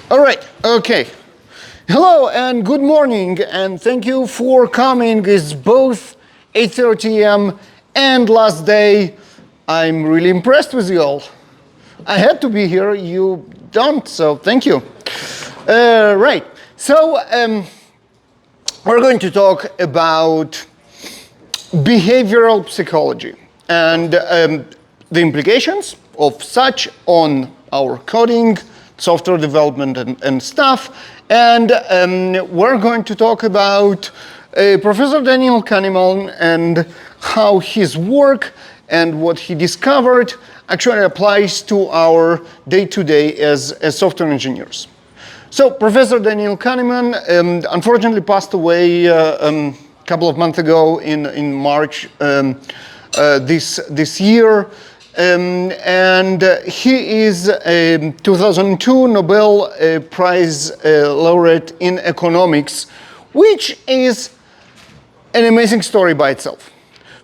All right, okay. Hello and good morning, and thank you for coming. It's both 8:30 a.m. and last day. I'm really impressed with you all. I had to be here, you don't, so thank you. Right, so we're going to talk about behavioral psychology and the implications of such on our coding, software development and stuff. And we're going to talk about Professor Daniel Kahneman and how his work and what he discovered actually applies to our day-to-day as software engineers. So Professor Daniel Kahneman unfortunately passed away a couple of months ago in March this year. And he is a 2002 Nobel Prize laureate in economics, which is an amazing story by itself.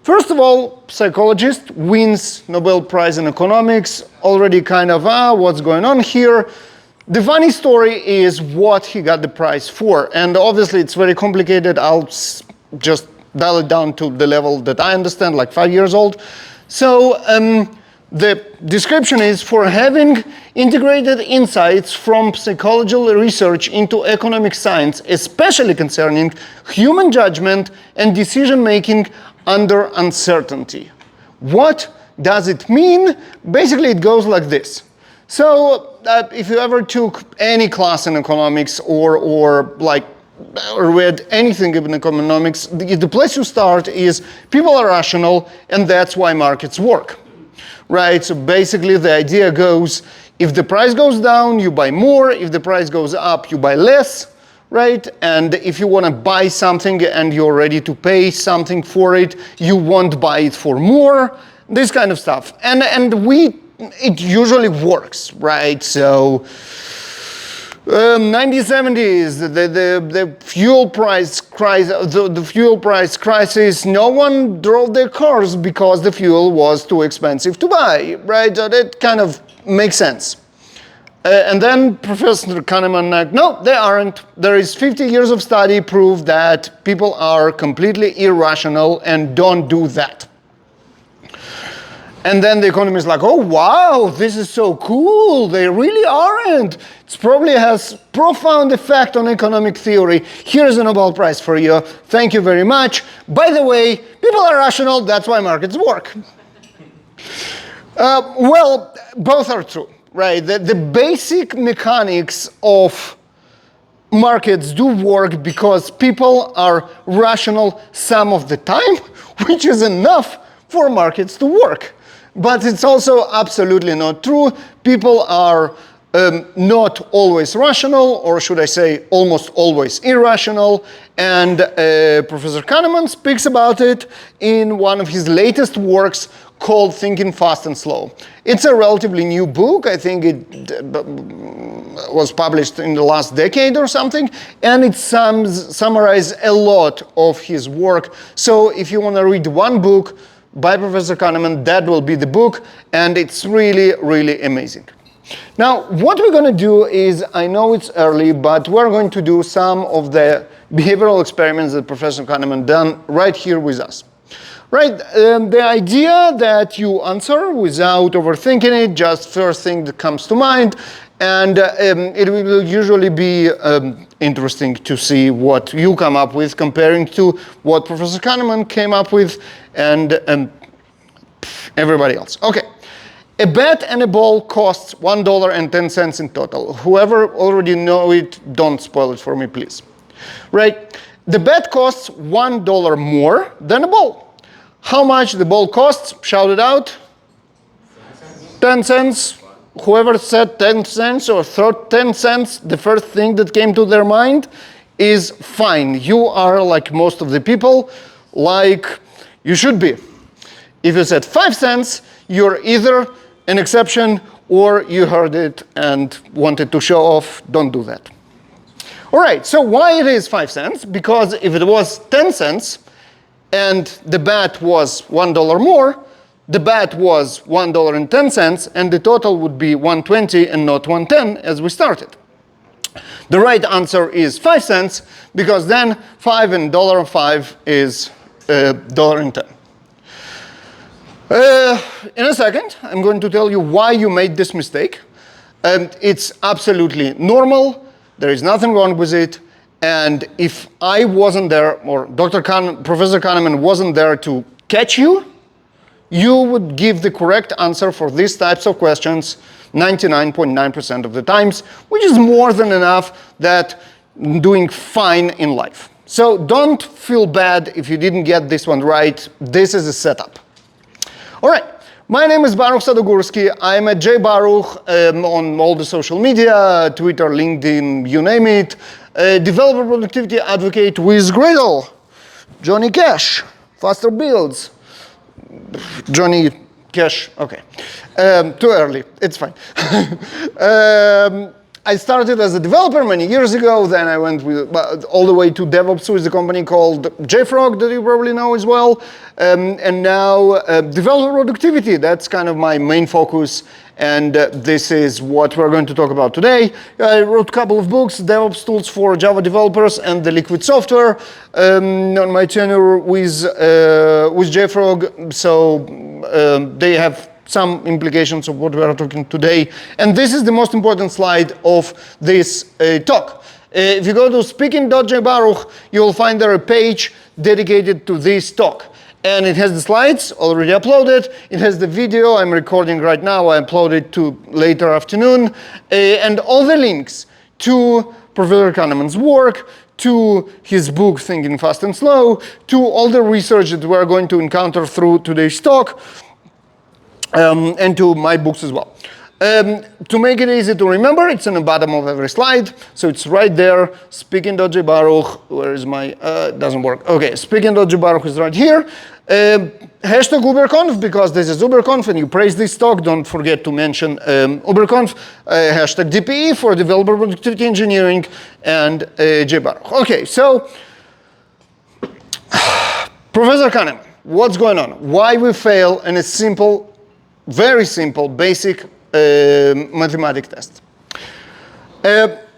First of all, psychologist wins Nobel Prize in economics, already kind of, what's going on here? The funny story is what he got the prize for. And obviously it's very complicated. I'll just dial it down to the level that I understand, like 5 years old. So the description is for having integrated insights from psychological research into economic science, especially concerning human judgment and decision-making under uncertainty. What does it mean? Basically, it goes like this. So if you ever took any class in economics or read anything in economics, the place you start is people are rational, and that's why markets work. Right, so basically the idea goes, if the price goes down, you buy more. If the price goes up, you buy less, right? And if you want to buy something and you're ready to pay something for it, you won't buy it for more, this kind of stuff. And it usually works, right? So 1970s, the fuel price crisis, the fuel price crisis, no one drove their cars because the fuel was too expensive to buy, right? So that kind of makes sense. And then Professor Kahneman, like, no, they aren't. There is 50 years of study prove that people are completely irrational and don't do that. And then the economist is like, oh, wow, this is so cool. They really aren't. It probably has profound effect on economic theory. Here's a Nobel Prize for you. Thank you very much. By the way, people are rational. That's why markets work. Well, both are true, right? The basic mechanics of markets do work because people are rational some of the time, which is enough for markets to work. But it's also absolutely not true. People are not always rational, or should I say almost always irrational. And Professor Kahneman speaks about it in one of his latest works called Thinking Fast and Slow. It's a relatively new book. I think it was published in the last decade or something. And it summarizes a lot of his work. So if you want to read one book by Professor Kahneman, that will be the book, and it's really, really amazing. Now, what we're going to do is, I know it's early, but we're going to do some of the behavioral experiments that Professor Kahneman done right here with us. Right, the idea that you answer without overthinking it, just first thing that comes to mind, and it will usually be interesting to see what you come up with comparing to what Professor Kahneman came up with and everybody else. Okay, a bat and a ball costs $1.10 in total. Whoever already know it, don't spoil it for me, please. Right, the bat costs $1 more than a ball. How much the ball costs? Shout it out. 10 cents. Whoever said 10 cents or thought 10 cents, the first thing that came to their mind is fine. You are like most of the people, like you should be. If you said 5 cents, you're either an exception or you heard it and wanted to show off. Don't do that. All right, so why it is 5 cents? Because if it was 10 cents and the bat was $1 more, the bat was $1.10, and the total would be $1.20 and not $1.10 as we started. The right answer is 5 cents, because then 5 and $5 is $1.10. In a second, I'm going to tell you why you made this mistake. And it's absolutely normal. There is nothing wrong with it. And if I wasn't there, or Professor Kahneman wasn't there to catch you, you would give the correct answer for these types of questions 99.9% of the times, which is more than enough that doing fine in life. So don't feel bad if you didn't get this one right. This is a setup. All right. My name is Baruch Sadogursky. I'm at jbaruch on all the social media, Twitter, LinkedIn, you name it. Developer productivity advocate with Gradle. Johnny Cash, faster builds. Johnny Cash, okay. Too early, it's fine. I started as a developer many years ago, then I went all the way to DevOps with a company called JFrog that you probably know as well. And now developer productivity, that's kind of my main focus. And this is what we're going to talk about today. I wrote a couple of books, DevOps Tools for Java Developers and the Liquid Software on my tenure with JFrog. So they have some implications of what we are talking today. And this is the most important slide of this talk. If you go to speaking.jbaruch, you'll find there a page dedicated to this talk. And it has the slides already uploaded. It has the video I'm recording right now. I upload it to later afternoon. And all the links to Professor Kahneman's work, to his book, Thinking Fast and Slow, to all the research that we're going to encounter through today's talk, and to my books as well. To make it easy to remember, it's in the bottom of every slide. So it's right there, speaking.jbaruch. Where is my, it doesn't work. Okay, speaking.jbaruch is right here. Hashtag UberConf, because this is UberConf and you praise this talk, don't forget to mention UberConf. Hashtag DPE for Developer Productivity Engineering, and JBaruch. Okay, so Professor Kahneman, what's going on? Why we fail in a simple, very simple, basic mathematics test?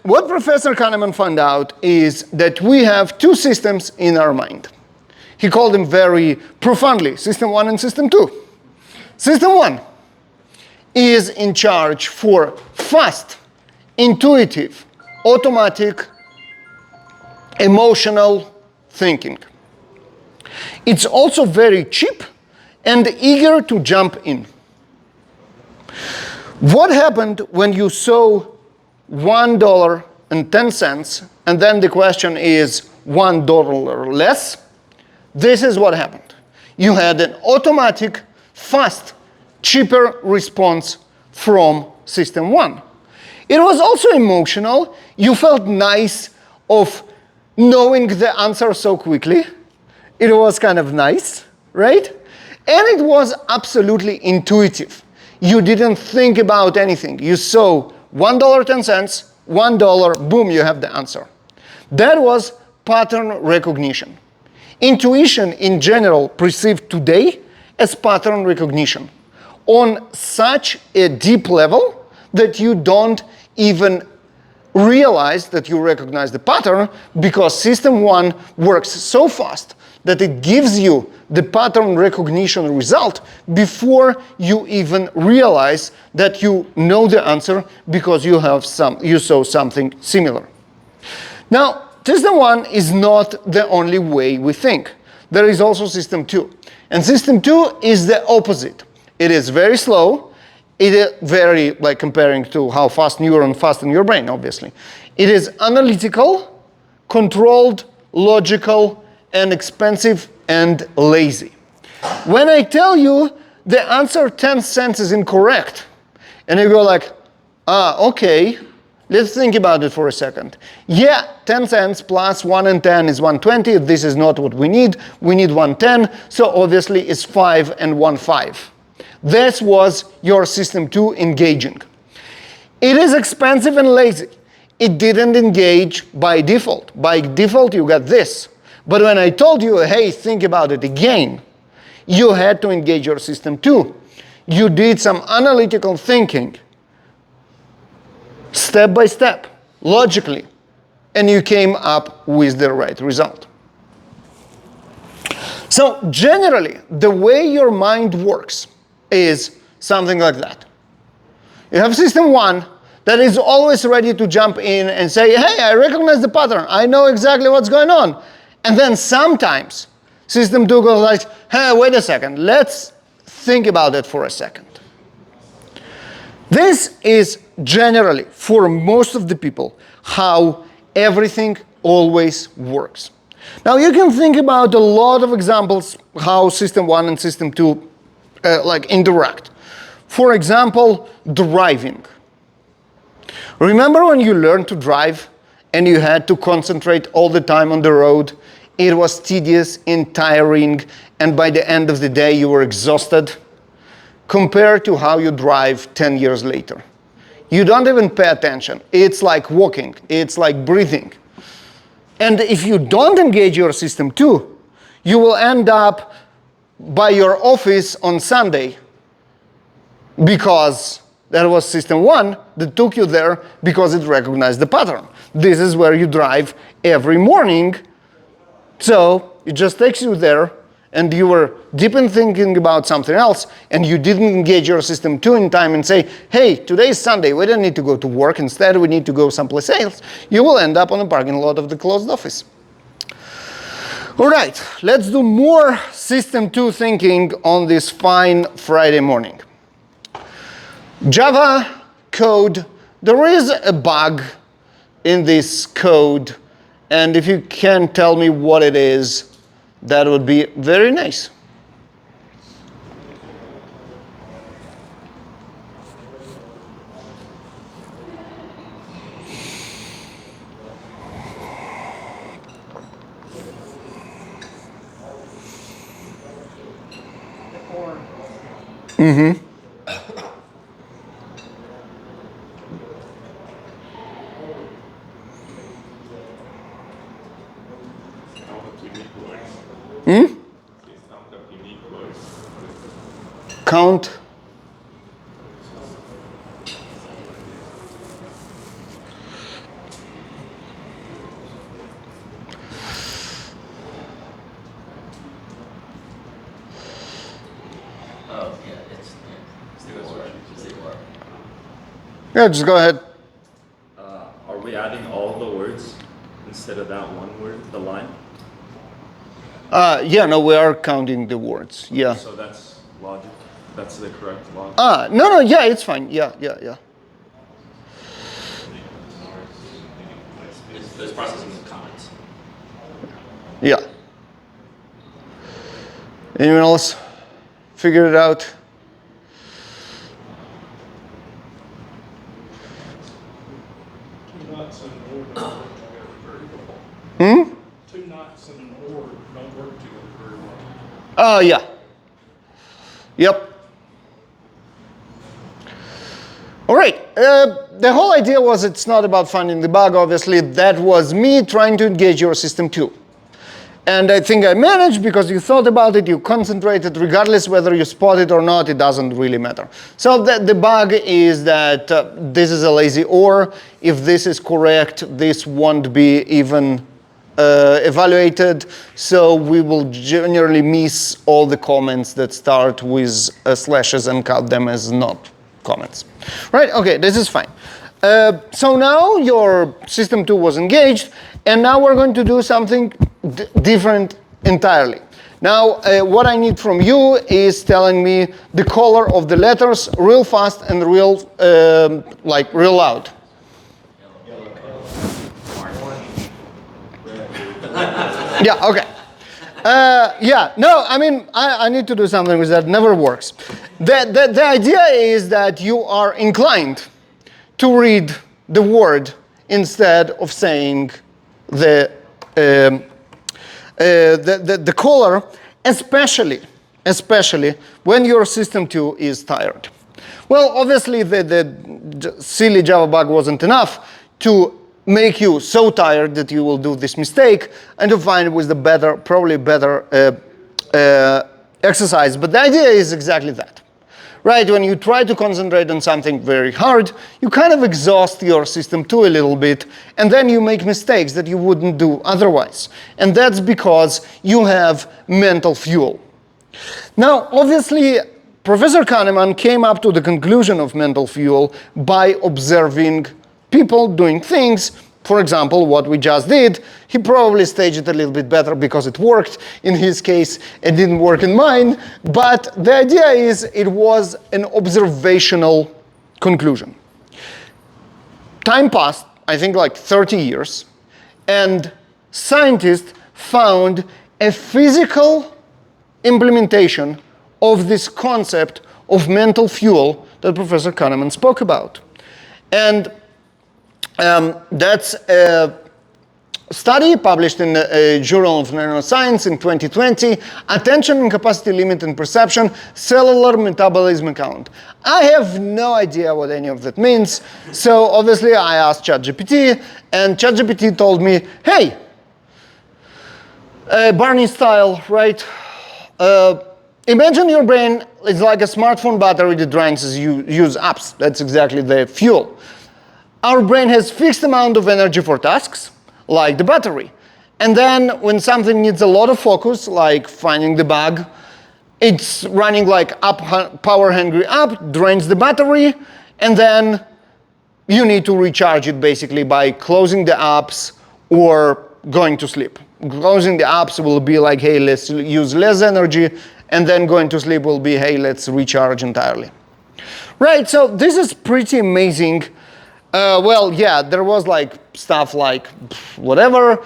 What Professor Kahneman found out is that we have two systems in our mind. He called them very profoundly, System 1 and System 2. System 1 is in charge for fast, intuitive, automatic, emotional thinking. It's also very cheap and eager to jump in. What happened when you saw $1.10 and then the question is $1 less? This is what happened. You had an automatic, fast, cheaper response from System 1. It was also emotional. You felt nice of knowing the answer so quickly. It was kind of nice, right? And it was absolutely intuitive. You didn't think about anything. You saw $1.10, $1, boom, you have the answer. That was pattern recognition. Intuition in general perceived today as pattern recognition on such a deep level that you don't even realize that you recognize the pattern, because System 1 works so fast that it gives you the pattern recognition result before you even realize that you know the answer, because you saw something similar. Now, System 1 is not the only way we think. There is also System 2. And System 2 is the opposite. It is very slow. It is very, like comparing to how fast neuron fast in your brain, obviously. It is analytical, controlled, logical, and expensive and lazy. When I tell you the answer 10 cents is incorrect, and you go like, okay, let's think about it for a second. Yeah, 10 cents plus 1 and 10 is 120. This is not what we need. We need 110. So obviously it's 5 and 1 5. This was your System 2 engaging. It is expensive and lazy. It didn't engage by default. By default, you got this. But when I told you, hey, think about it again, you had to engage your System 2. You did some analytical thinking, step by step, logically, and you came up with the right result. So generally, the way your mind works is something like that. You have system 1 that is always ready to jump in and say, hey, I recognize the pattern. I know exactly what's going on. And then sometimes system 2 goes like, hey, wait a second. Let's think about it for a second. This is generally, for most of the people, how everything always works. Now, you can think about a lot of examples how system 1 and system 2 interact. For example, driving. Remember when you learned to drive and you had to concentrate all the time on the road? It was tedious and tiring, and by the end of the day you were exhausted. Compared to how you drive 10 years later. You don't even pay attention. It's like walking. It's like breathing. And if you don't engage your system 2, you will end up by your office on Sunday because that was system 1 that took you there because it recognized the pattern. This is where you drive every morning. So it just takes you there, and you were deep in thinking about something else, and you didn't engage your system 2 in time and say, hey, today is Sunday, we don't need to go to work, instead we need to go someplace else, you will end up on the parking lot of the closed office. All right, let's do more system 2 thinking on this fine Friday morning. Java code, there is a bug in this code, and if you can tell me what it is, that would be very nice. Mm-hmm. Count. Oh, yeah, it's zero. Yeah, just go ahead. Are we adding all the words instead of that one word, the line? Yeah, no, we are counting the words. Yeah. So that's logic. That's the correct logic. No, yeah, it's fine. Yeah. There's processing of comments. Yeah. Anyone else figure it out? Two knots in an order don't work together very well. 2 knots in an order don't work together very well. Yeah. Yep. All right. The whole idea was it's not about finding the bug, obviously. That was me trying to engage your system too. And I think I managed because you thought about it, you concentrated, regardless whether you spot it or not, it doesn't really matter. So the bug is that this is a lazy OR. If this is correct, this won't be even evaluated. So we will generally miss all the comments that start with slashes and count them as not comments. Right, okay, this is fine. So now your system 2 was engaged, and now we're going to do something different entirely. Now, what I need from you is telling me the color of the letters real fast and real loud. Yeah, okay. Yeah, no, I mean, I need to do something with that. Never works. The idea is that you are inclined to read the word instead of saying the color, especially when your system 2 is tired. Well, obviously, the silly Java bug wasn't enough to make you so tired that you will do this mistake, and to find with the probably better exercise. But the idea is exactly that, right? When you try to concentrate on something very hard, you kind of exhaust your system 2 a little bit, and then you make mistakes that you wouldn't do otherwise. And that's because you have mental fuel. Now, obviously, Professor Kahneman came up to the conclusion of mental fuel by observing people doing things. For example, what we just did, he probably staged it a little bit better because it worked in his case. It didn't work in mine. But the idea is it was an observational conclusion. Time passed, I think like 30 years, and scientists found a physical implementation of this concept of mental fuel that Professor Kahneman spoke about. And that's a study published in the Journal of Neuroscience in 2020, Attention and Capacity Limit and Perception, Cellular Metabolism Account. I have no idea what any of that means, so obviously I asked ChatGPT, and ChatGPT told me, hey, Barney style, right? Imagine your brain is like a smartphone battery that drains as you use apps. That's exactly the fuel. Our brain has fixed amount of energy for tasks, like the battery. And then when something needs a lot of focus, like finding the bug, it's running like up, power-hungry app, drains the battery, and then you need to recharge it basically by closing the apps or going to sleep. Closing the apps will be like, hey, let's use less energy, and then going to sleep will be, hey, let's recharge entirely. Right, so this is pretty amazing. Well, yeah, there was like stuff like whatever.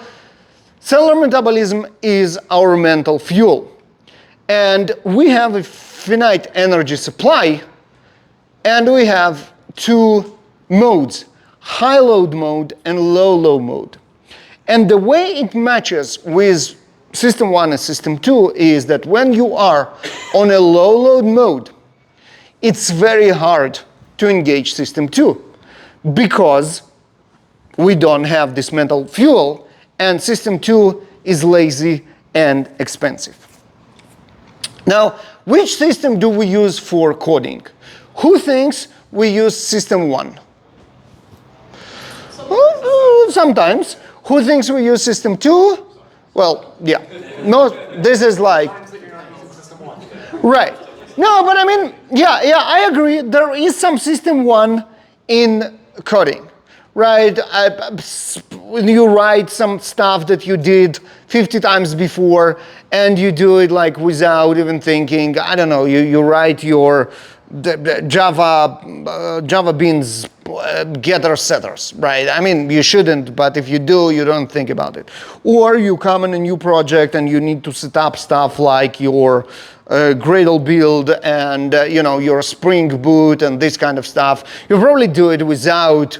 Cellular metabolism is our mental fuel. And we have a finite energy supply, and we have two modes, high load mode and low load mode. And the way it matches with System 1 and System 2 is that when you are on a low load mode, it's very hard to engage System 2. Because we don't have this mental fuel, and System 2 is lazy and expensive. Now, which system do we use for coding? Who thinks we use System 1? Sometimes. Who thinks we use System 2? Well, yeah. No, this is like... Right. No, but I mean, yeah, I agree. There is some System 1 in coding, right? When you write some stuff that you did 50 times before, and you do it like without even thinking, I don't know, you write your Java beans getter setters, right? I mean, you shouldn't, but if you do, you don't think about it. Or you come in a new project and you need to set up stuff like your Gradle build and your Spring Boot and this kind of stuff. You probably do it without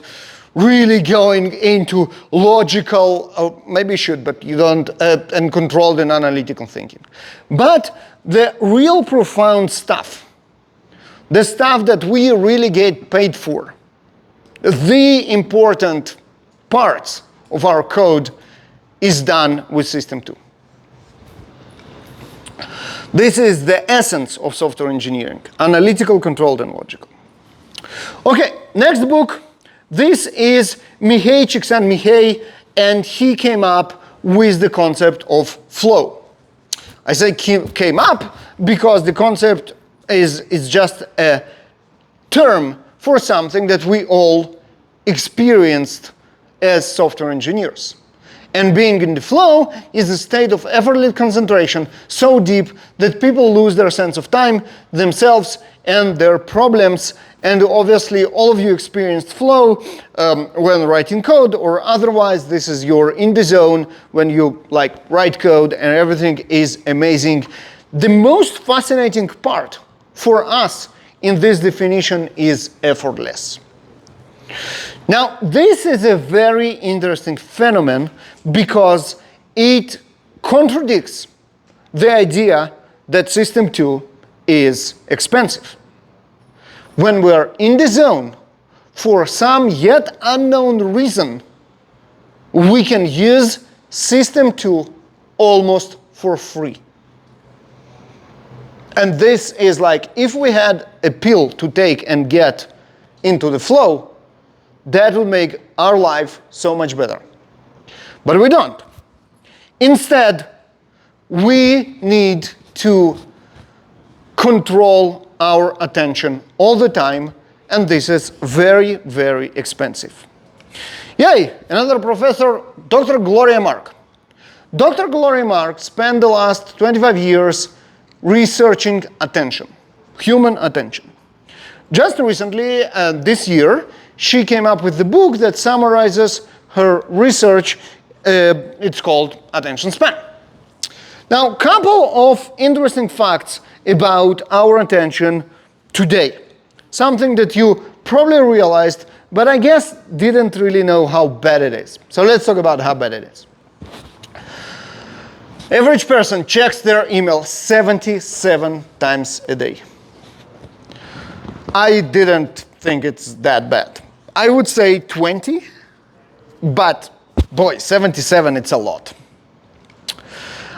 really going into logical, or maybe you should, but you don't, and controlled and analytical thinking. But the real profound stuff, the stuff that we really get paid for, the important parts of our code is done with System 2. This is the essence of software engineering, analytical, controlled, and logical. Okay, next book. This is Mihai Csikszentmihalyi, and he came up with the concept of flow. I say came up because the concept is just a term for something that we all experienced as software engineers. And being in the flow is a state of effortless concentration so deep that people lose their sense of time, themselves, and their problems. And obviously, all of you experienced flow when writing code, or otherwise, this is you're in the zone when you write code and everything is amazing. The most fascinating part for us in this definition is effortless. Now, this is a very interesting phenomenon because it contradicts the idea that System 2 is expensive. When we're in the zone, for some yet unknown reason, we can use System 2 almost for free. And this is like, if we had a pill to take and get into the flow, that would make our life so much better. But we don't. Instead, we need to control our attention all the time, and this is very, very expensive. Yay, another professor, Dr. Gloria Mark. Dr. Gloria Mark spent the last 25 years researching attention, human attention. Just recently, this year, she came up with the book that summarizes her research. It's called Attention Span. Now, a couple of interesting facts about our attention today. Something that you probably realized, but I guess didn't really know how bad it is. So let's talk about how bad it is. Average person checks their email 77 times a day. I didn't think it's that bad. I would say 20, but boy, 77, it's a lot.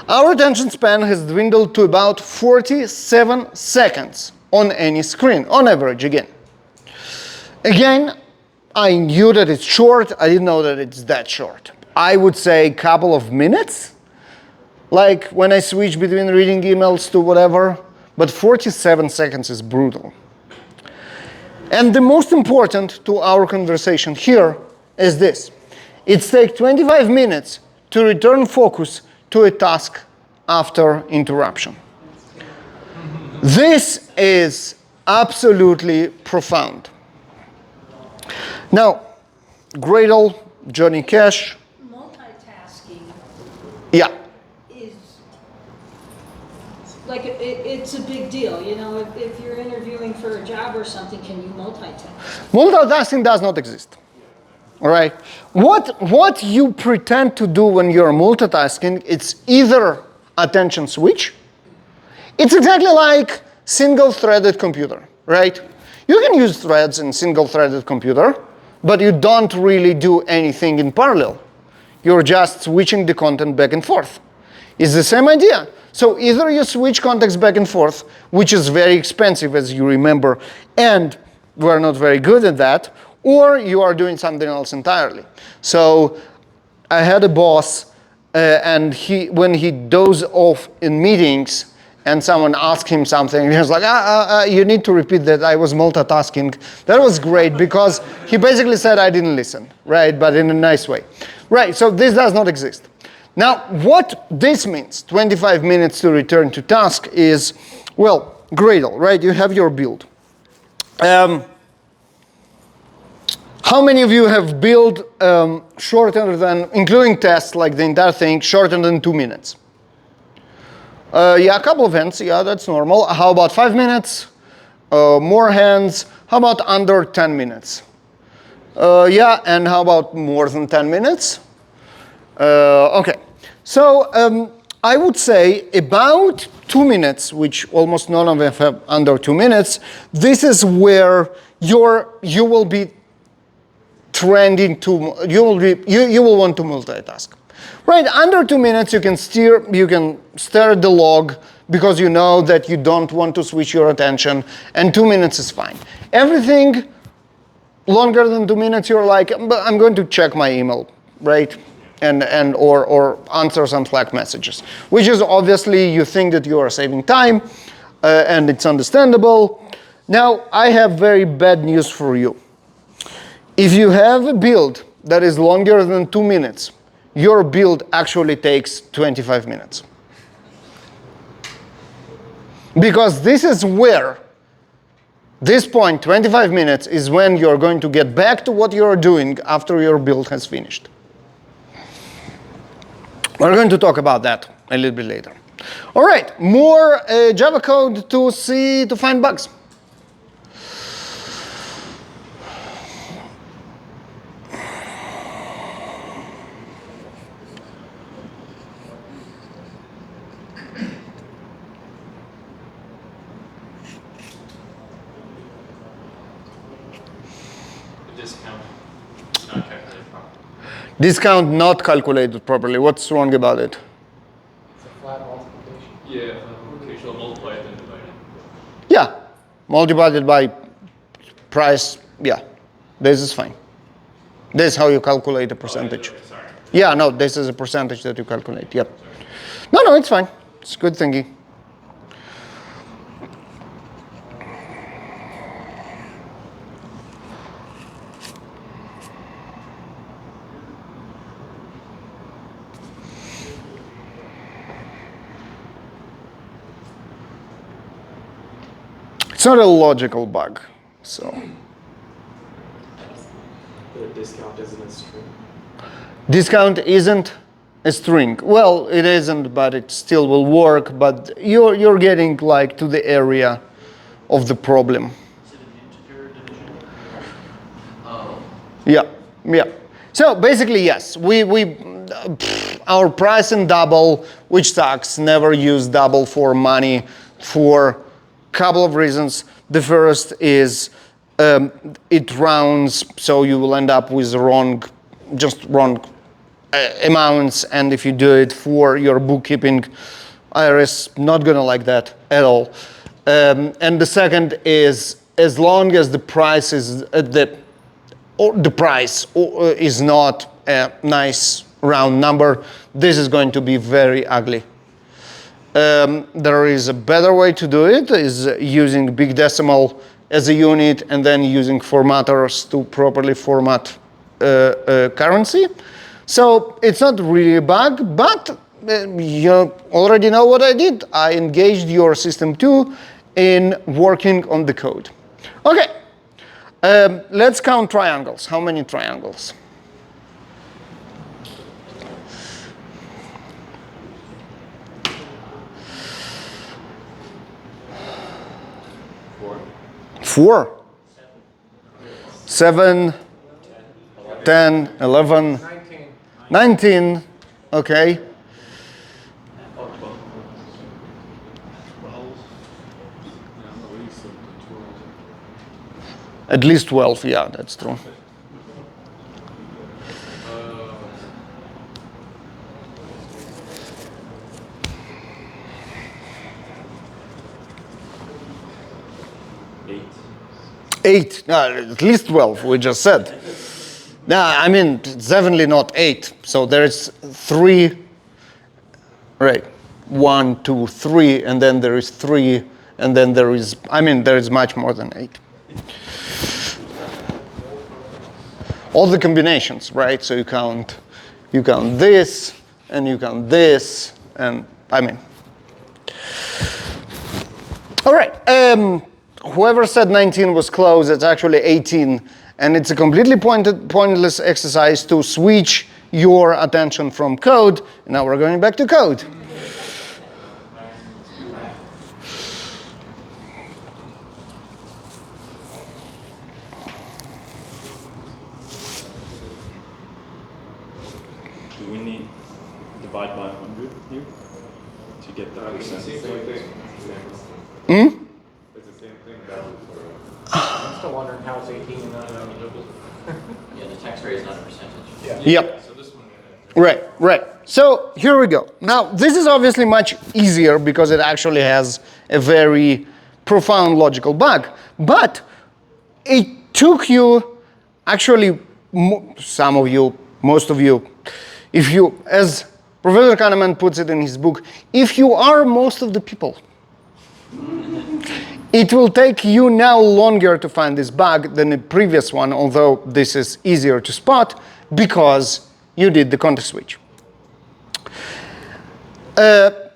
Our attention span has dwindled to about 47 seconds on any screen, on average again. Again, I knew that it's short. I didn't know that it's that short. I would say a couple of minutes, like when I switch between reading emails to whatever, but 47 seconds is brutal. And the most important to our conversation here is this. It takes 25 minutes to return focus to a task after interruption. This is absolutely profound. Now, Gradle, Johnny Cash. Multitasking Yeah. is like it's a big deal. You know, if you're interviewing for a job or something, can you multitask? Multitasking does not exist. All right. What you pretend to do when you're multitasking, it's either attention switch. It's exactly like single-threaded computer, right? You can use threads in single-threaded computer, but you don't really do anything in parallel. You're just switching the content back and forth. It's the same idea. So either you switch context back and forth, which is very expensive, as you remember, and we're not very good at that, or you are doing something else entirely. So I had a boss, and when he dozed off in meetings, and someone asked him something, he was like, you need to repeat that, I was multitasking. That was great, because he basically said I didn't listen, right, but in a nice way. Right, so this does not exist. Now, what this means, 25 minutes to return to task, is, well, Gradle, right, you have your build. How many of you have built shorter than, including tests, like the entire thing, shorter than 2 minutes? Yeah, a couple of hands. Yeah, that's normal. How about 5 minutes? More hands. How about under 10 minutes? Yeah, and how about more than 10 minutes? OK. So I would say about 2 minutes, which almost none of them have under 2 minutes. This is where you will be trending to, you will want to multitask. Right, under 2 minutes you can stare at the log because you know that you don't want to switch your attention, and 2 minutes is fine. Everything longer than 2 minutes, you're like, I'm going to check my email, right? Or answer some Slack messages, which is obviously you think that you are saving time, and it's understandable. Now, I have very bad news for you. If you have a build that is longer than 2 minutes, your build actually takes 25 minutes. Because this is where, this point, 25 minutes, is when you're going to get back to what you're doing after your build has finished. We're going to talk about that a little bit later. All right, more Java code to find bugs. Discount not calculated properly. What's wrong about it? It's a flat multiplication. Yeah, okay, so multiply it and divide it. Yeah, multiply it by price, yeah, this is fine. This is how you calculate a percentage. Sorry. Yeah, no, this is a percentage that you calculate, yep. No, it's fine. It's good thinking. It's not a logical bug, so. The discount isn't a string. Discount isn't a string. Well, it isn't, but it still will work, but you're getting like to the area of the problem. Is it an integer division? Oh. Yeah. So basically, yes, our price in double, which sucks, never use double for money for couple of reasons. The first is it rounds, so you will end up with wrong amounts, and if you do it for your bookkeeping, IRS not gonna like that at all. And the second is, as long as the price is the price is not a nice round number, this is going to be very ugly. There is a better way to do it, is using big decimal as a unit and then using formatters to properly format currency. So it's not really a bug, but you already know what I did. I engaged your system 2 in working on the code. Okay, let's count triangles. How many triangles? Four. 7, 10, 11, 19. Okay. At least 12, yeah, that's true. Eight, at least 12, we just said. No, I mean, it's definitely not 8. So there's 3, right? 1, 2, 3, and then there is 3, and then there is, there is much more than 8. All the combinations, right? So you count this, and you count this, and all right. Whoever said 19 was close, it's actually 18. And it's a completely pointless exercise to switch your attention from code. Now we're going back to code. Do we need divide by 100 here to get the percentage? I'm still wondering how it's 18 and not a double. Yeah, the tax rate is not a percentage. Yep. Right. So here we go. Now, this is obviously much easier because it actually has a very profound logical bug. But it took you, actually, some of you, most of you, if you, as Professor Kahneman puts it in his book, if you are most of the people, it will take you now longer to find this bug than the previous one, although this is easier to spot because you did the context switch.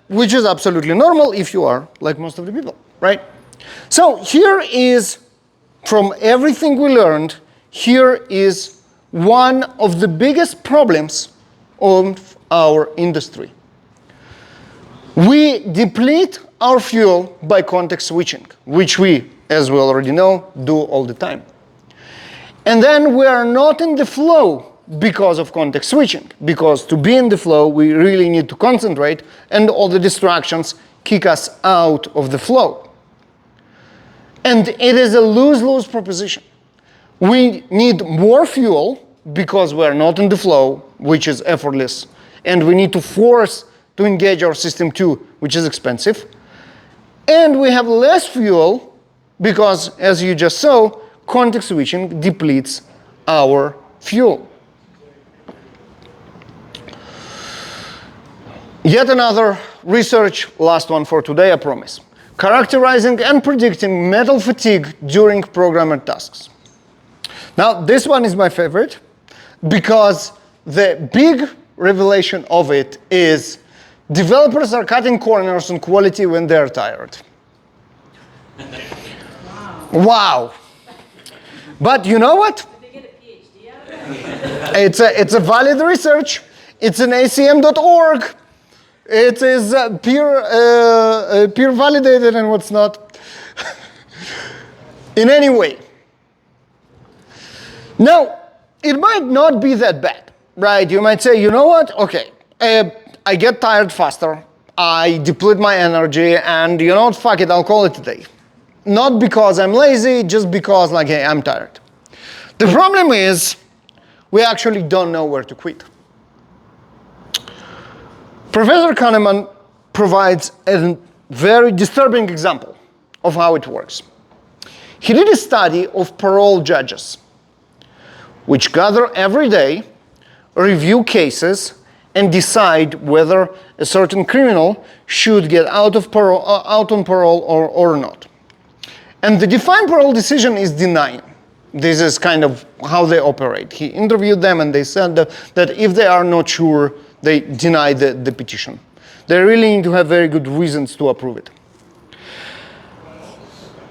Which is absolutely normal if you are like most of the people, right? So here is, from everything we learned, here is one of the biggest problems of our industry. We deplete our fuel by context switching, which we, as we already know, do all the time. And then we are not in the flow because of context switching, because to be in the flow, we really need to concentrate, and all the distractions kick us out of the flow. And it is a lose-lose proposition. We need more fuel because we are not in the flow, which is effortless, and we need to force to engage our system 2, which is expensive. And we have less fuel because, as you just saw, context switching depletes our fuel. Yet another research, last one for today, I promise. Characterizing and predicting mental fatigue during programmer tasks. Now, this one is my favorite because the big revelation of it is developers are cutting corners on quality when they're tired. Wow. But you know what? Did they get a PhD out of it? It's a valid research. It's an acm.org. It is peer validated and what's not. In any way. Now, it might not be that bad, right? You might say, you know what? Okay, I get tired faster. I deplete my energy, and you know what? Fuck it, I'll call it a day. Not because I'm lazy, just because, like, hey, I'm tired. The problem is, we actually don't know where to quit. Professor Kahneman provides a very disturbing example of how it works. He did a study of parole judges, which gather every day, review cases, and decide whether a certain criminal should get out on parole or not. And the defined parole decision is denying. This is kind of how they operate. He interviewed them, and they said that if they are not sure, they deny the petition. They really need to have very good reasons to approve it.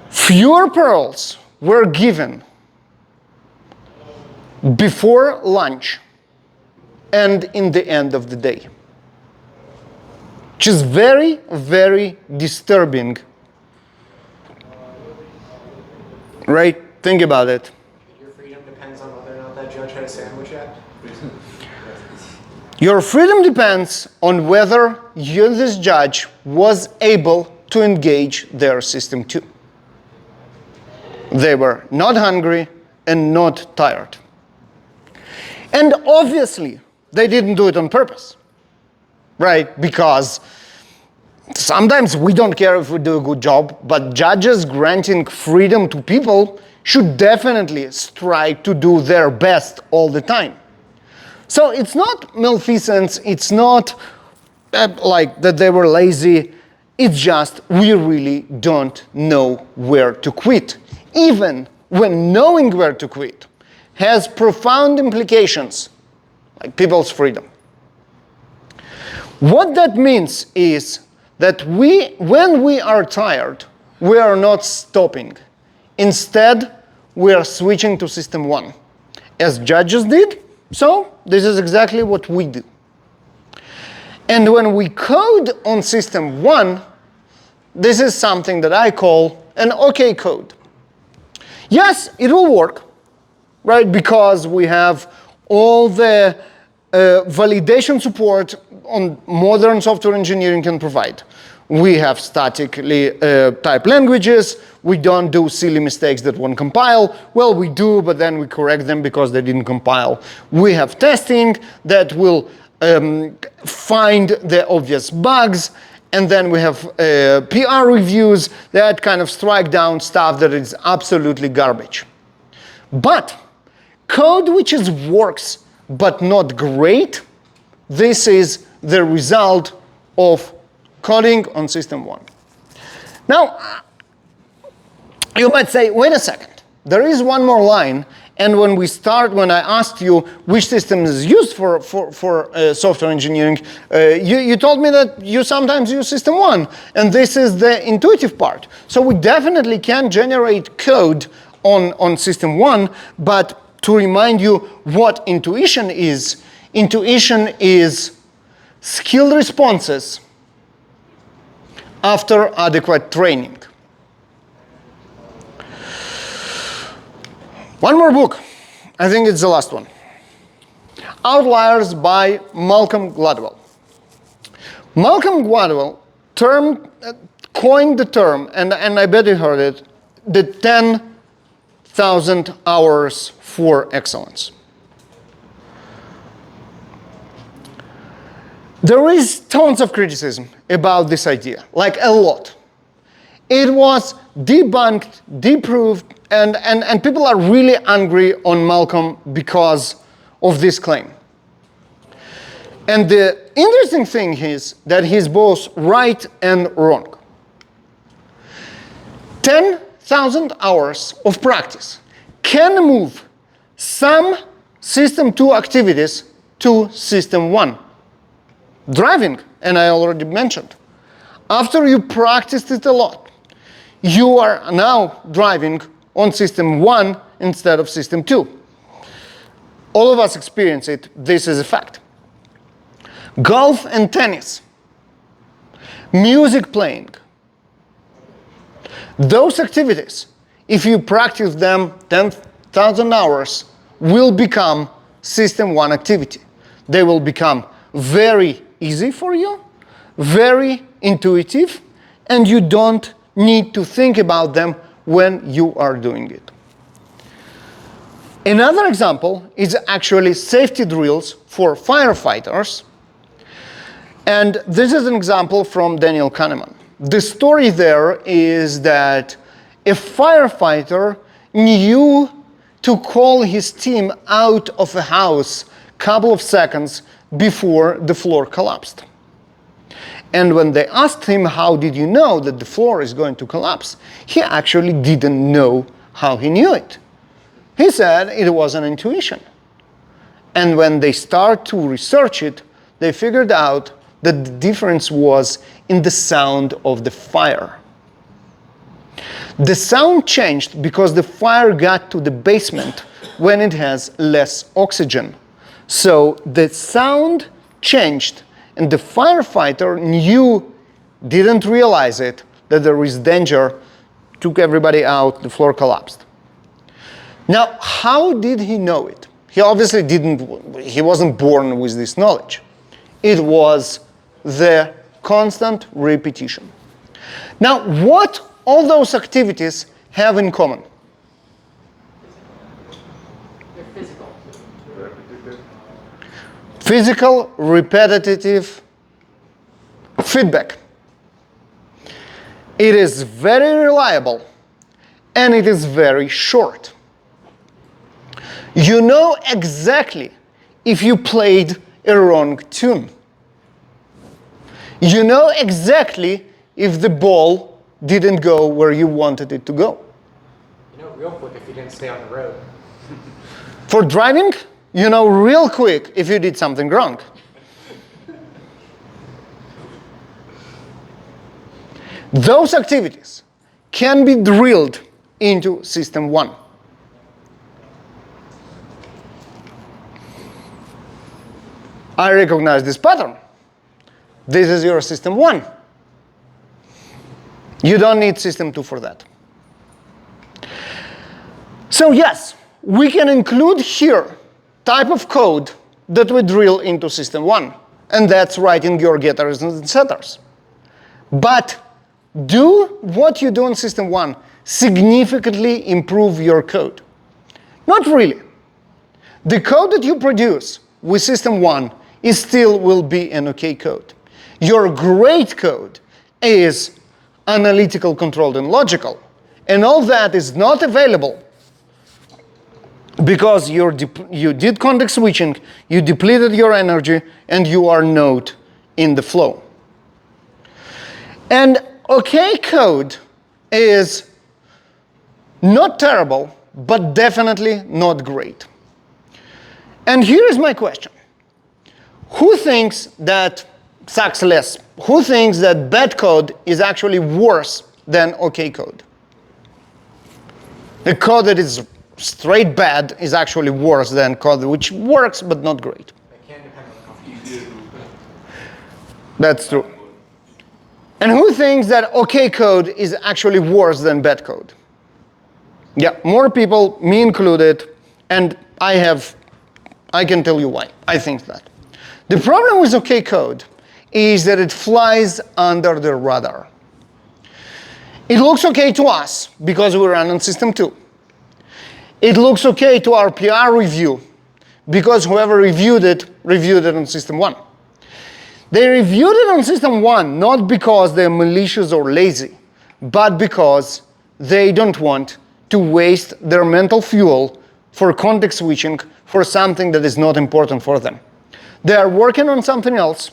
Fewer paroles were given before lunch and in the end of the day, which is very, very disturbing. Right? Think about it. Your freedom depends on whether or not that judge had a sandwich yet. Your freedom depends on whether this judge was able to engage their system too. They were not hungry and not tired. And obviously, they didn't do it on purpose, right? Because sometimes we don't care if we do a good job, but judges granting freedom to people should definitely strive to do their best all the time. So it's not malfeasance, it's not like that they were lazy, it's just we really don't know where to quit. Even when knowing where to quit has profound implications, like people's freedom. What that means is that when we are tired, we are not stopping. Instead, we are switching to system one, as judges did. So this is exactly what we do. And when we code on system one, this is something that I call an OK code. Yes, it will work, right? Because we have all the validation support on modern software engineering can provide. We have statically typed languages. We don't do silly mistakes that won't compile. Well, we do, but then we correct them because they didn't compile. We have testing that will find the obvious bugs. And then we have PR reviews that kind of strike down stuff that is absolutely garbage. But code which works but not great, this is the result of coding on system one. Now, you might say, wait a second, there is one more line, and when I asked you which system is used for software engineering, you told me that you sometimes use system one, and this is the intuitive part. So we definitely can generate code on system one, but to remind you what intuition is skilled responses after adequate training. One more book. I think it's the last one. Outliers by Malcolm Gladwell. Malcolm Gladwell coined the term, and I bet you heard it, the 10,000 hours for excellence. There is tons of criticism about this idea, like a lot. It was debunked, disproved, and people are really angry on Malcolm because of this claim. And the interesting thing is that he's both right and wrong. 10,000 hours of practice can move some system 2 activities to system 1. Driving, and I already mentioned. After you practiced it a lot, you are now driving on system 1 instead of system 2. All of us experience it. This is a fact. Golf and tennis, music playing, those activities, if you practice them 10,000 hours, will become system 1 activity. They will become very easy for you, very intuitive, and you don't need to think about them when you are doing it. Another example is actually safety drills for firefighters. And this is an example from Daniel Kahneman. The story there is that a firefighter knew to call his team out of a house a couple of seconds before the floor collapsed. And when they asked him, how did you know that the floor is going to collapse? He actually didn't know how he knew it. He said it was an intuition. And when they started to research it, they figured out that the difference was in the sound of the fire. The sound changed because the fire got to the basement when it has less oxygen. So the sound changed, and the firefighter didn't realize it, that there is danger, took everybody out, the floor collapsed. Now, how did he know it? He obviously he wasn't born with this knowledge. It was the constant repetition. Now, what all those activities have in common? They're physical. Physical, repetitive feedback. It is very reliable, and it is very short. You know exactly if you played a wrong tune. You know exactly if the ball didn't go where you wanted it to go. You know real quick if you didn't stay on the road. For driving, you know real quick if you did something wrong. Those activities can be drilled into system 1. I recognize this pattern. This is your system 1. You don't need system 2 for that. So yes, we can include here type of code that we drill into system 1, and that's writing your getters and setters. But do what you do in system 1 significantly improve your code? Not really. The code that you produce with system 1 still will be an OK code. Your great code is analytical, controlled, and logical. And all that is not available because you did context switching, you depleted your energy, and you are not in the flow. And OK code is not terrible, but definitely not great. And here is my question. Who thinks that sucks less? Who thinks that bad code is actually worse than OK code? The code that is straight bad is actually worse than code which works but not great. It can depend on the context. That's true. And who thinks that OK code is actually worse than bad code? Yeah, more people, me included, and I can tell you why I think that. The problem with OK code is that it flies under the radar. It looks OK to us because we run on system 2. It looks OK to our PR review because whoever reviewed it on system 1. They reviewed it on system 1 not because they're malicious or lazy, but because they don't want to waste their mental fuel for context switching for something that is not important for them. They are working on something else.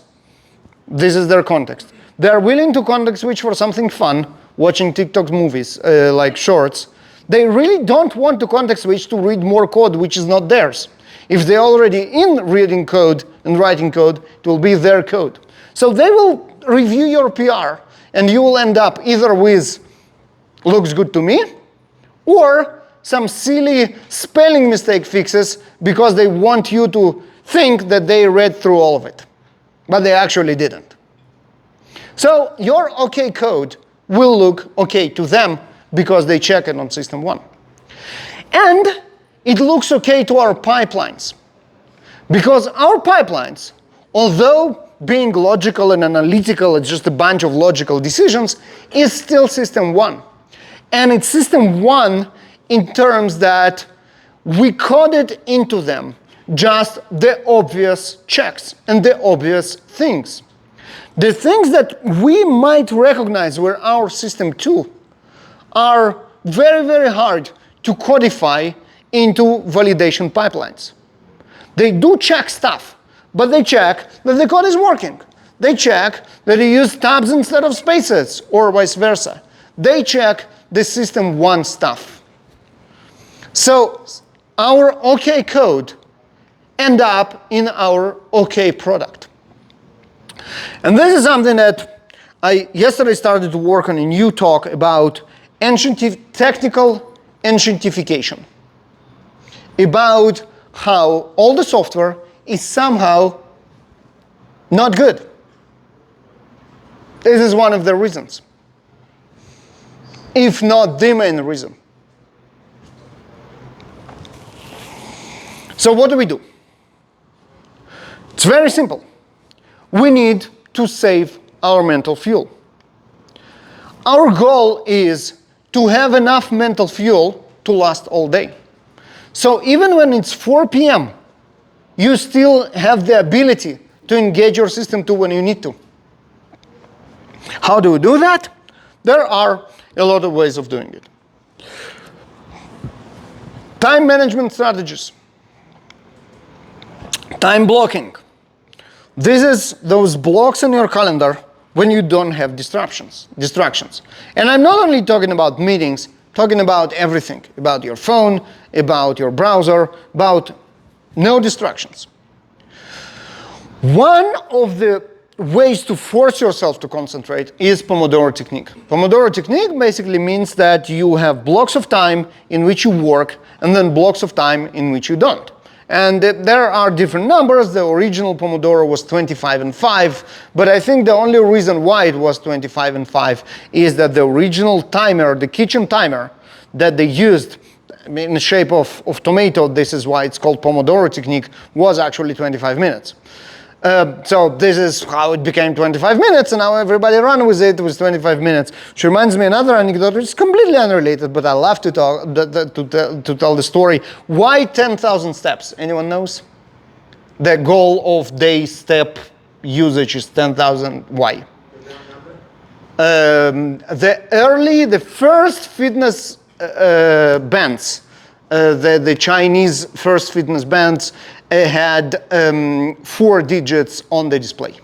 This is their context. They are willing to context switch for something fun, watching TikTok movies, like shorts. They really don't want to context switch to read more code which is not theirs. If they're already in reading code and writing code, it will be their code. So they will review your PR, and you will end up either with looks good to me, or some silly spelling mistake fixes because they want you to think that they read through all of it, but they actually didn't. So your OK code will look OK to them because they check it on system 1. And it looks OK to our pipelines. Because our pipelines, although being logical and analytical, it's just a bunch of logical decisions, is still system 1. And it's system 1 in terms that we coded into them just the obvious checks and the obvious things. The things that we might recognize were our system 2 are very, very hard to codify into validation pipelines. They do check stuff, but they check that the code is working. They check that you use tabs instead of spaces, or vice versa. They check the system 1 stuff. So our OK code end up in our OK product. And this is something that I yesterday started to work on a new talk about technical ancientification. About how all the software is somehow not good. This is one of the reasons, if not the main reason. So what do? It's very simple. We need to save our mental fuel. Our goal is to have enough mental fuel to last all day. So even when it's 4 p.m., you still have the ability to engage your system 2 when you need to. How do we do that? There are a lot of ways of doing it. Time management strategies. Time blocking. This is those blocks in your calendar when you don't have distractions. And I'm not only talking about meetings, talking about everything, about your phone, about your browser, about no distractions. One of the ways to force yourself to concentrate is Pomodoro technique. Pomodoro technique basically means that you have blocks of time in which you work and then blocks of time in which you don't. And there are different numbers. The original Pomodoro was 25 and 5, but I think the only reason why it was 25 and 5 is that the original timer, the kitchen timer that they used in the shape of tomato, this is why it's called Pomodoro technique, was actually 25 minutes. So this is how it became 25 minutes, and now everybody ran with it. It was 25 minutes. Which reminds me another anecdote, which is completely unrelated, but I love to tell the story. Why 10,000 steps? Anyone knows? The goal of day step usage is 10,000. Why? The first fitness bands, the Chinese first fitness bands, had 4 digits on the display.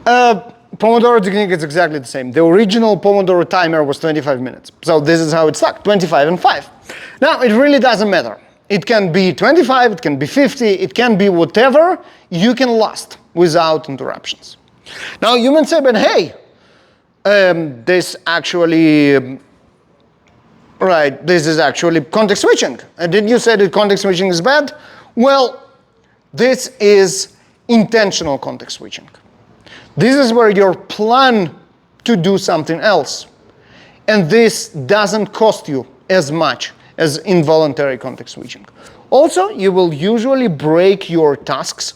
Pomodoro technique is exactly the same. The original Pomodoro timer was 25 minutes. So this is how it stuck, 25 and 5. Now, it really doesn't matter. It can be 25, it can be 50, it can be whatever you can last without interruptions. Now, you might say, but hey, this actually, right, this is actually context switching. Did you say that context switching is bad? Well, this is intentional context switching. This is where you plan to do something else. And this doesn't cost you as much as involuntary context switching. Also, you will usually break your tasks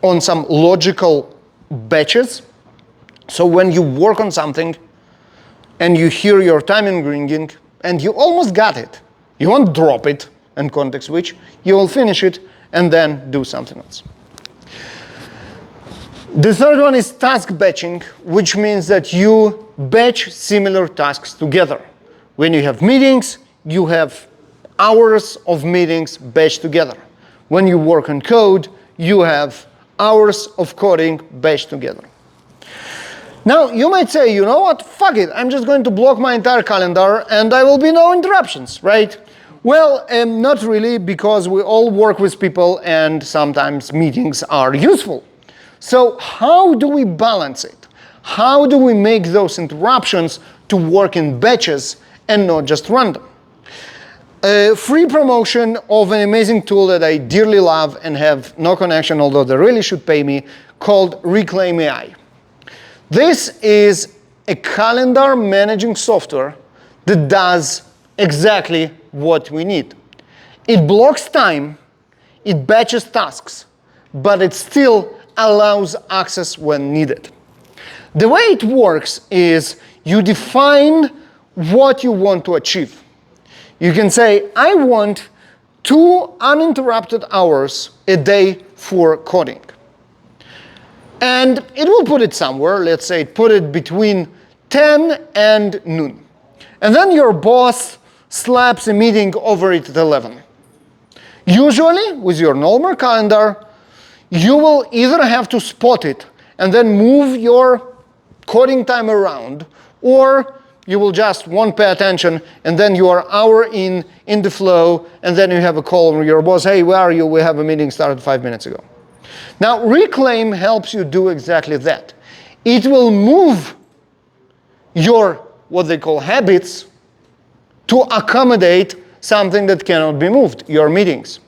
on some logical batches. So when you work on something and you hear your timing ringing and you almost got it, you won't drop it and context switch. You will finish it and then do something else. The third one is task batching, which means that you batch similar tasks together. When you have meetings, you have hours of meetings batched together. When you work on code, you have hours of coding batched together. Now, you might say, you know what, fuck it, I'm just going to block my entire calendar and there will be no interruptions, right? Well, not really, because we all work with people and sometimes meetings are useful. So how do we balance it? How do we make those interruptions to work in batches and not just random? Free promotion of an amazing tool that I dearly love and have no connection, although they really should pay me, called Reclaim AI. This is a calendar managing software that does exactly what we need. It blocks time, it batches tasks, but it still allows access when needed. The way it works is you define what you want to achieve. You can say, I want 2 uninterrupted hours a day for coding. And it will put it somewhere, let's say put it between 10 and noon. And then your boss slaps a meeting over it at 11. Usually, with your normal calendar, you will either have to spot it and then move your coding time around, or you will just won't pay attention and then you are hour in the flow and then you have a call from your boss, hey, where are you? We have a meeting started 5 minutes ago. Now, Reclaim helps you do exactly that. It will move your, what they call habits, to accommodate something that cannot be moved, your meetings.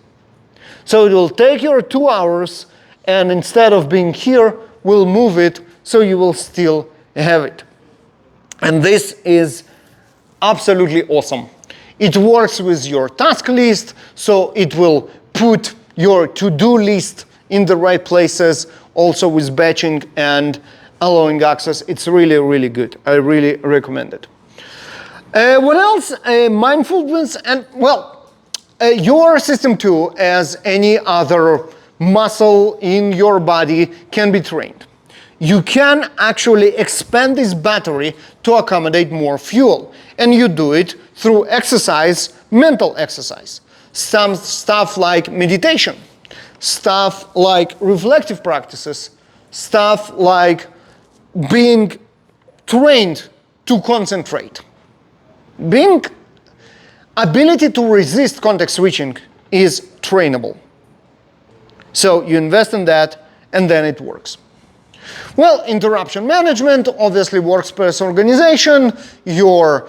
So it will take your 2 hours and instead of being here, we'll move it so you will still have it. And this is absolutely awesome. It works with your task list, so it will put your to-do list in the right places, also with batching and allowing access. It's really, really good. I really recommend it. What else? Mindfulness and, well, your system 2, as any other muscle in your body, can be trained. You can actually expand this battery to accommodate more fuel. And you do it through exercise, mental exercise. Some stuff like meditation, stuff like reflective practices, stuff like being trained to concentrate. Being ability to resist context switching is trainable. So you invest in that and then it works. Well, interruption management, obviously workspace organization, your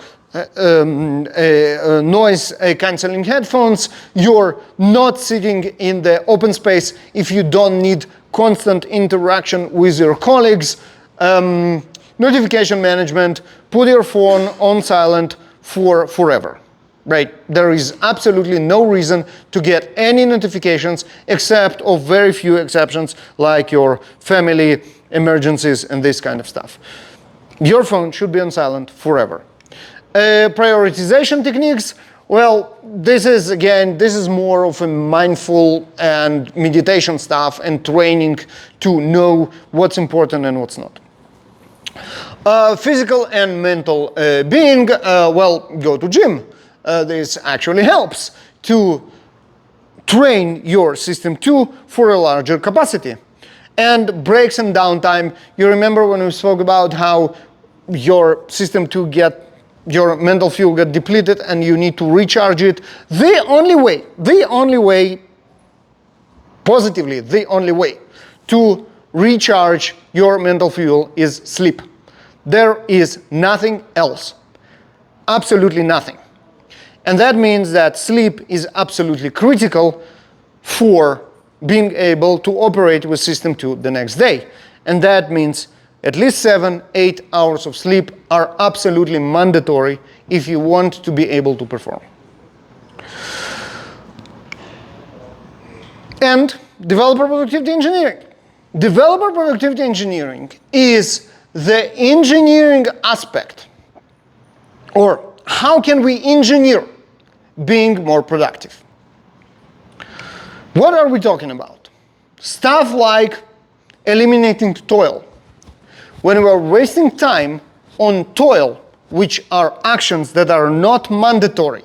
noise cancelling headphones, you're not sitting in the open space if you don't need constant interaction with your colleagues. Notification management, put your phone on silent for forever. Right? There is absolutely no reason to get any notifications except of very few exceptions like your family emergencies and this kind of stuff. Your phone should be on silent forever. Prioritization techniques, well, this is more of a mindful and meditation stuff and training to know what's important and what's not. Physical and mental being, well, go to gym. This actually helps to train your system 2 for a larger capacity. And breaks and downtime, you remember when we spoke about how your system 2 your mental fuel get depleted and you need to recharge it. The only way, positively, the only way to recharge your mental fuel is sleep. There is nothing else, absolutely nothing. And that means that sleep is absolutely critical for being able to operate with System 2 the next day. And that means at least 7-8 hours of sleep are absolutely mandatory if you want to be able to perform. And developer productivity engineering. Developer productivity engineering is the engineering aspect, or how can we engineer being more productive? What are we talking about? Stuff like eliminating toil. When we are wasting time on toil, which are actions that are not mandatory,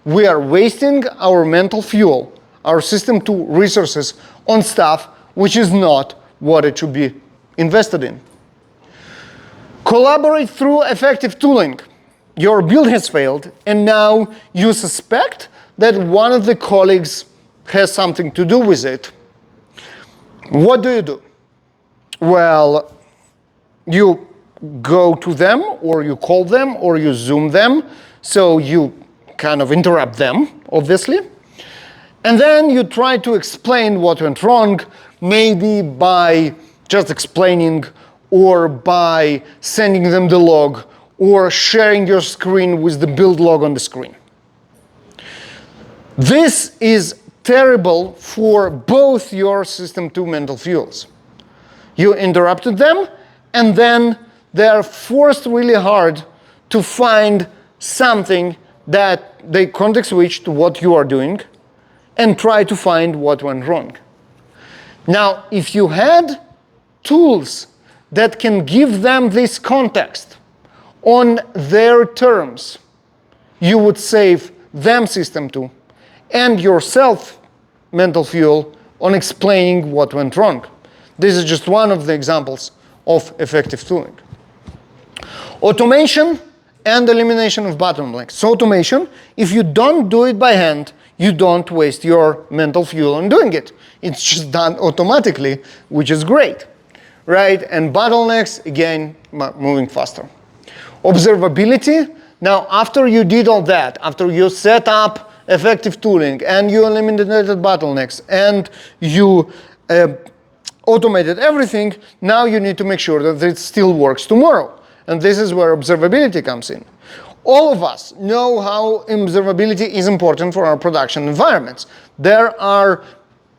we are wasting our mental fuel, our system 2 resources on stuff which is not what it should be invested in. Collaborate through effective tooling. Your build has failed, and now you suspect that one of the colleagues has something to do with it. What do? Well, you go to them, or you call them, or you Zoom them, so you kind of interrupt them, obviously. And then you try to explain what went wrong, maybe by just explaining, or by sending them the log, or sharing your screen with the build log on the screen. This is terrible for both your system 2 mental fuels. You interrupted them, and then they are forced really hard to find something that they context switch to what you are doing and try to find what went wrong. Now, if you had tools that can give them this context on their terms, you would save them system 2 and yourself mental fuel on explaining what went wrong. This is just one of the examples of effective tooling. Automation and elimination of bottlenecks. So automation, if you don't do it by hand, you don't waste your mental fuel on doing it. It's just done automatically, which is great, right? And bottlenecks, again, moving faster. Observability, now after you did all that, after you set up effective tooling and you eliminated bottlenecks and you automated everything, now you need to make sure that it still works tomorrow. And this is where observability comes in. All of us know how observability is important for our production environments. There are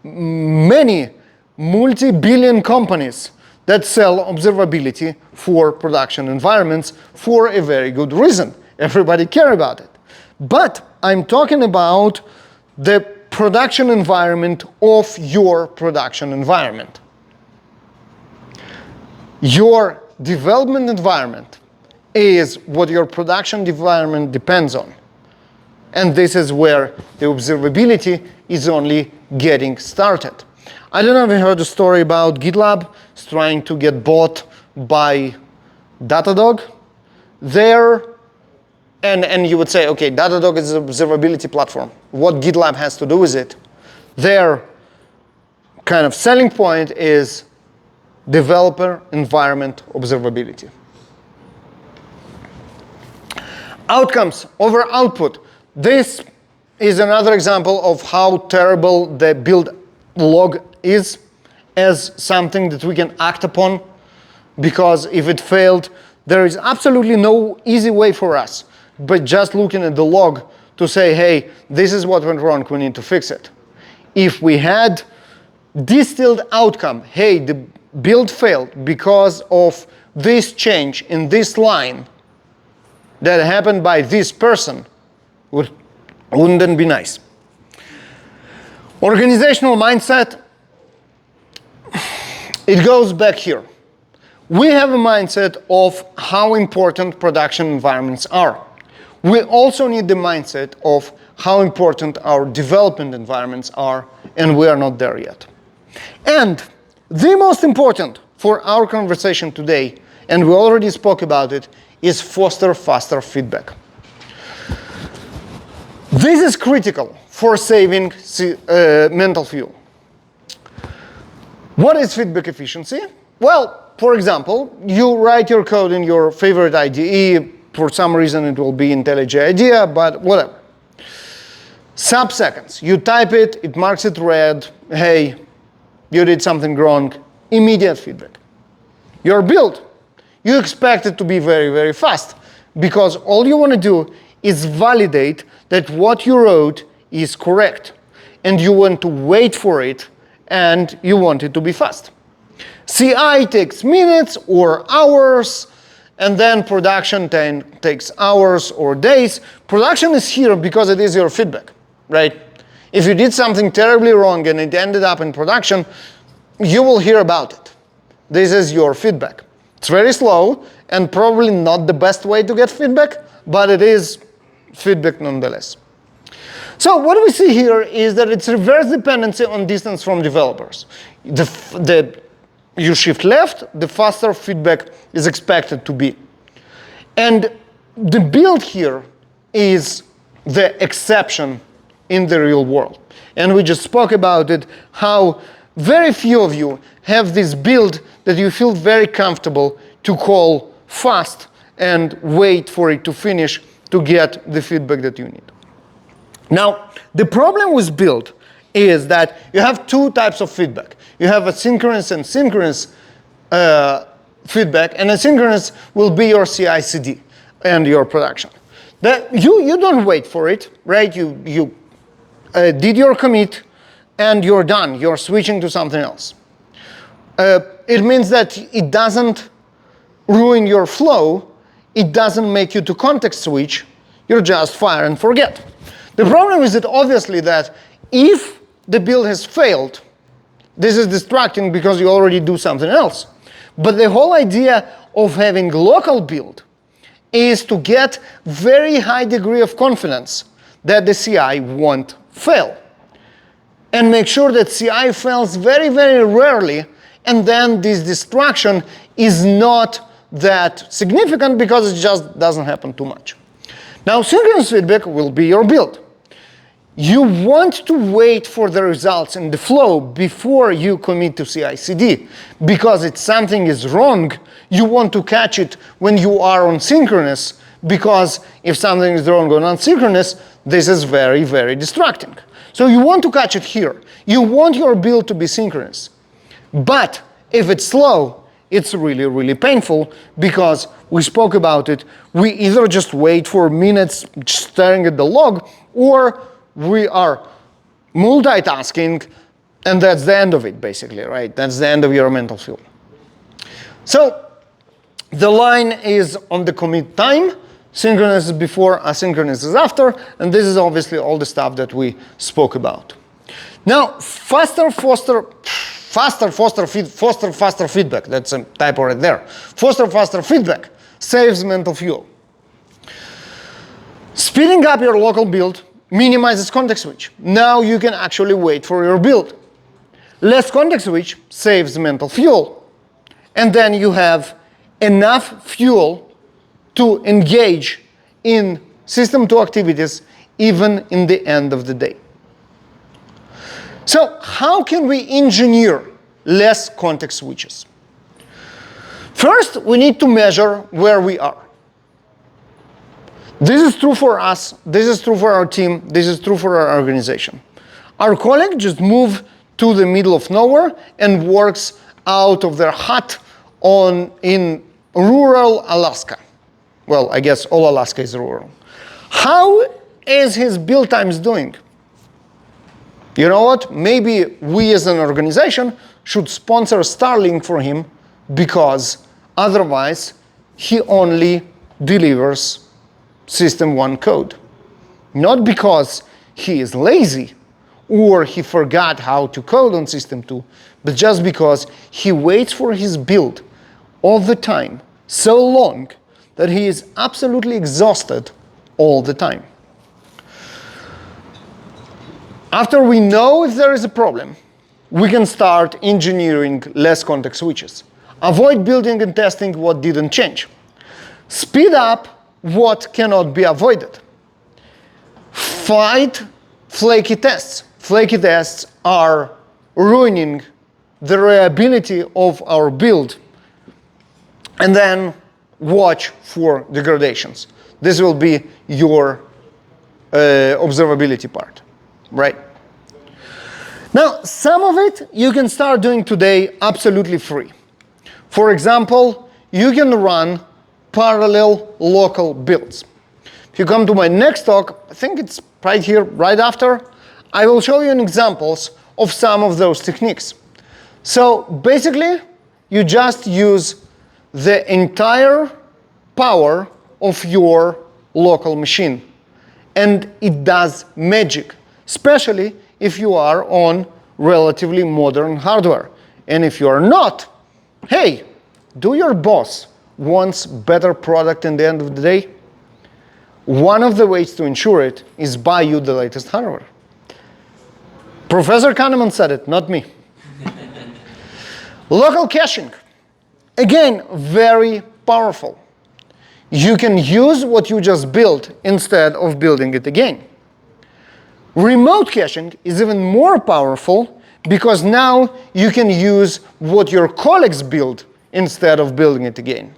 many multi-billion companies that sell observability for production environments for a very good reason. Everybody cares about it. But I'm talking about the production environment of your production environment. Your development environment is what your production environment depends on. And this is where the observability is only getting started. I don't know if you heard the story about GitLab trying to get bought by Datadog. And you would say, okay, Datadog is an observability platform. What GitLab has to do with it? Their kind of selling point is developer environment observability. Outcomes over output. This is another example of how terrible the build log is as something that we can act upon, because if it failed, there is absolutely no easy way for us but just looking at the log to say, hey, this is what went wrong, we need to fix it. If we had distilled outcome, hey, the build failed because of this change in this line that happened by this person, wouldn't that be nice? Organizational mindset, it goes back here. We have a mindset of how important production environments are. We also need the mindset of how important our development environments are, and we are not there yet. And the most important for our conversation today, and we already spoke about it, is foster faster feedback. This is critical for saving mental fuel. What is feedback efficiency? Well, for example, you write your code in your favorite IDE. For some reason, it will be IntelliJ IDEA, but whatever. Sub-seconds. You type it, it marks it red. Hey, you did something wrong. Immediate feedback. Your build, you expect it to be very, very fast, because all you want to do is validate that what you wrote is correct. And you want to wait for it, and you want it to be fast. CI takes minutes or hours, and then production takes hours or days. Production is here because it is your feedback, right? If you did something terribly wrong and it ended up in production, you will hear about it. This is your feedback. It's very slow and probably not the best way to get feedback, but it is feedback nonetheless. So what we see here is that it's reverse dependency on distance from developers. You shift left, the faster feedback is expected to be. And the build here is the exception in the real world. And we just spoke about it, how very few of you have this build that you feel very comfortable to call fast and wait for it to finish to get the feedback that you need. Now, the problem with build is that you have two types of feedback. You have asynchronous and synchronous feedback, and asynchronous will be your CI/CD and your production. You don't wait for it, right? You did your commit, and you're done. You're switching to something else. It means that it doesn't ruin your flow. It doesn't make you to context switch. You're just fire and forget. The problem is that obviously that if the build has failed, this is distracting because you already do something else. But the whole idea of having local build is to get very high degree of confidence that the CI won't fail. And make sure that CI fails very, very rarely, and then this distraction is not that significant because it just doesn't happen too much. Now, synchronous feedback will be your build. You want to wait for the results in the flow before you commit to CI/CD, because if something is wrong, you want to catch it when you are on synchronous, because if something is wrong on asynchronous, this is very, very distracting. So you want to catch it here. You want your build to be synchronous. But if it's slow, it's really, really painful, because we spoke about it. We either just wait for minutes staring at the log, or we are multitasking, and that's the end of it, basically, right? That's the end of your mental fuel. So the line is on the commit time. Synchronous is before, asynchronous is after, and this is obviously all the stuff that we spoke about. Now, faster feedback. That's a typo right there. Faster feedback saves mental fuel. Speeding up your local build minimizes context switch. Now you can actually wait for your build. Less context switch saves mental fuel. And then you have enough fuel to engage in system 2 activities even in the end of the day. So how can we engineer less context switches? First, we need to measure where we are. This is true for us, this is true for our team, this is true for our organization. Our colleague just moved to the middle of nowhere and works out of their hut in rural Alaska. Well, I guess all Alaska is rural. How is his build times doing? You know what? Maybe we as an organization should sponsor Starlink for him, because otherwise he only delivers System 1 code. Not because he is lazy or he forgot how to code on System 2, but just because he waits for his build all the time, so long that he is absolutely exhausted all the time. After we know if there is a problem, we can start engineering less context switches. Avoid building and testing what didn't change. Speed up what cannot be avoided. Fight flaky tests. Flaky tests are ruining the reliability of our build. And then watch for degradations. This will be your observability part, right? Now, some of it you can start doing today absolutely free. For example, you can run parallel local builds. If you come to my next talk, I think it's right here, right after, I will show you examples of some of those techniques. So basically, you just use the entire power of your local machine. And it does magic, especially if you are on relatively modern hardware. And if you are not, hey, do your boss wants better product in the end of the day? One of the ways to ensure it is buy you the latest hardware. Professor Kahneman said it, not me. Local caching. Again, very powerful. You can use what you just built instead of building it again. Remote caching is even more powerful because now you can use what your colleagues build instead of building it again.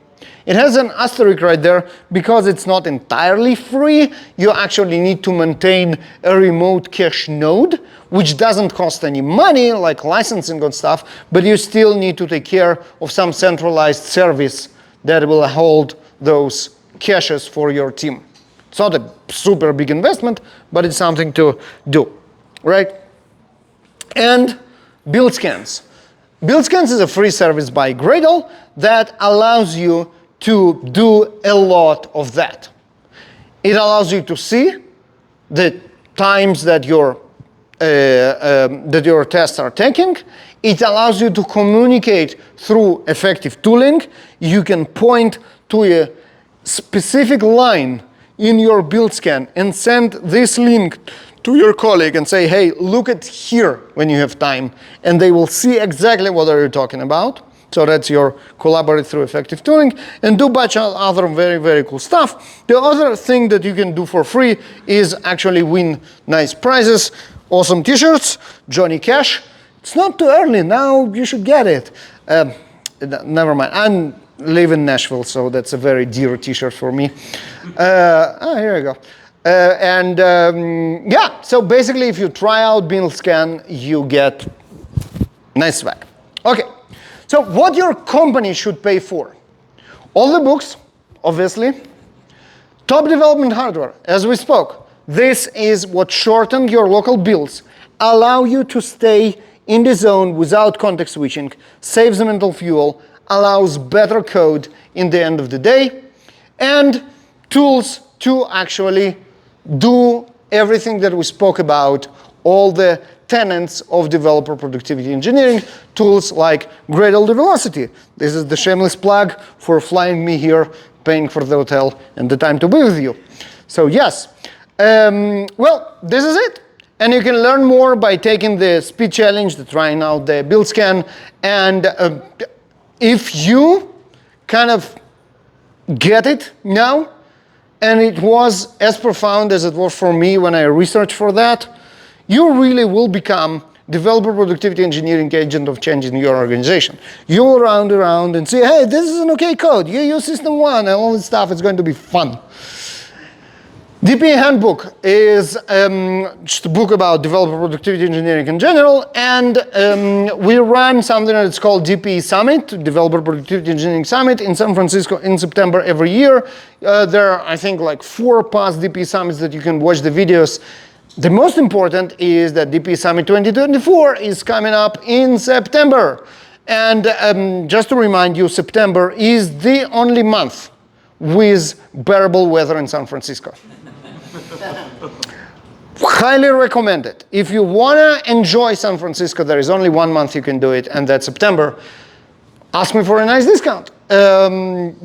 It has an asterisk right there because it's not entirely free. You actually need to maintain a remote cache node, which doesn't cost any money, like licensing and stuff, but you still need to take care of some centralized service that will hold those caches for your team. It's not a super big investment, but it's something to do, right? And build scans. Build scans is a free service by Gradle that allows you to do a lot of that. It allows you to see the times that your tests are taking. It allows you to communicate through effective tooling. You can point to a specific line in your build scan and send this link to your colleague and say, hey, look at here when you have time, and they will see exactly what are you talking about. So that's your collaborate through effective tooling, and do a bunch of other very, very cool stuff. The other thing that you can do for free is actually win nice prizes, awesome t-shirts, Johnny Cash. It's not too early now, you should get it. Never mind, I live in Nashville, so that's a very dear t-shirt for me. Here we go. Yeah, so basically if you try out build scan, you get nice swag. Okay. So what your company should pay for? All the books, obviously. Top development hardware, as we spoke. This is what shortened your local builds, allow you to stay in the zone without context switching, saves the mental fuel, allows better code in the end of the day, and tools to actually do everything that we spoke about, all the tenets of developer productivity engineering, tools like Gradle Velocity. This is the shameless plug for flying me here, paying for the hotel, and the time to be with you. So yes, well, this is it. And you can learn more by taking the speed challenge, the trying out the build scan. And if you kind of get it now, and it was as profound as it was for me when I researched for that, you really will become developer productivity engineering agent of change in your organization. You will round around and say, hey, this is an okay code. You use system one and all this stuff. It's going to be fun. DP Handbook is just a book about developer productivity engineering in general, and we run something that's called DP Summit, Developer Productivity Engineering Summit, in San Francisco in September every year. There are, I think, like 4 past DP Summits that you can watch the videos. The most important is that DP Summit 2024 is coming up in September. And just to remind you, September is the only month with bearable weather in San Francisco. Highly recommend it. If you want to enjoy San Francisco, there is only 1 month you can do it, and that's September. Ask me for a nice discount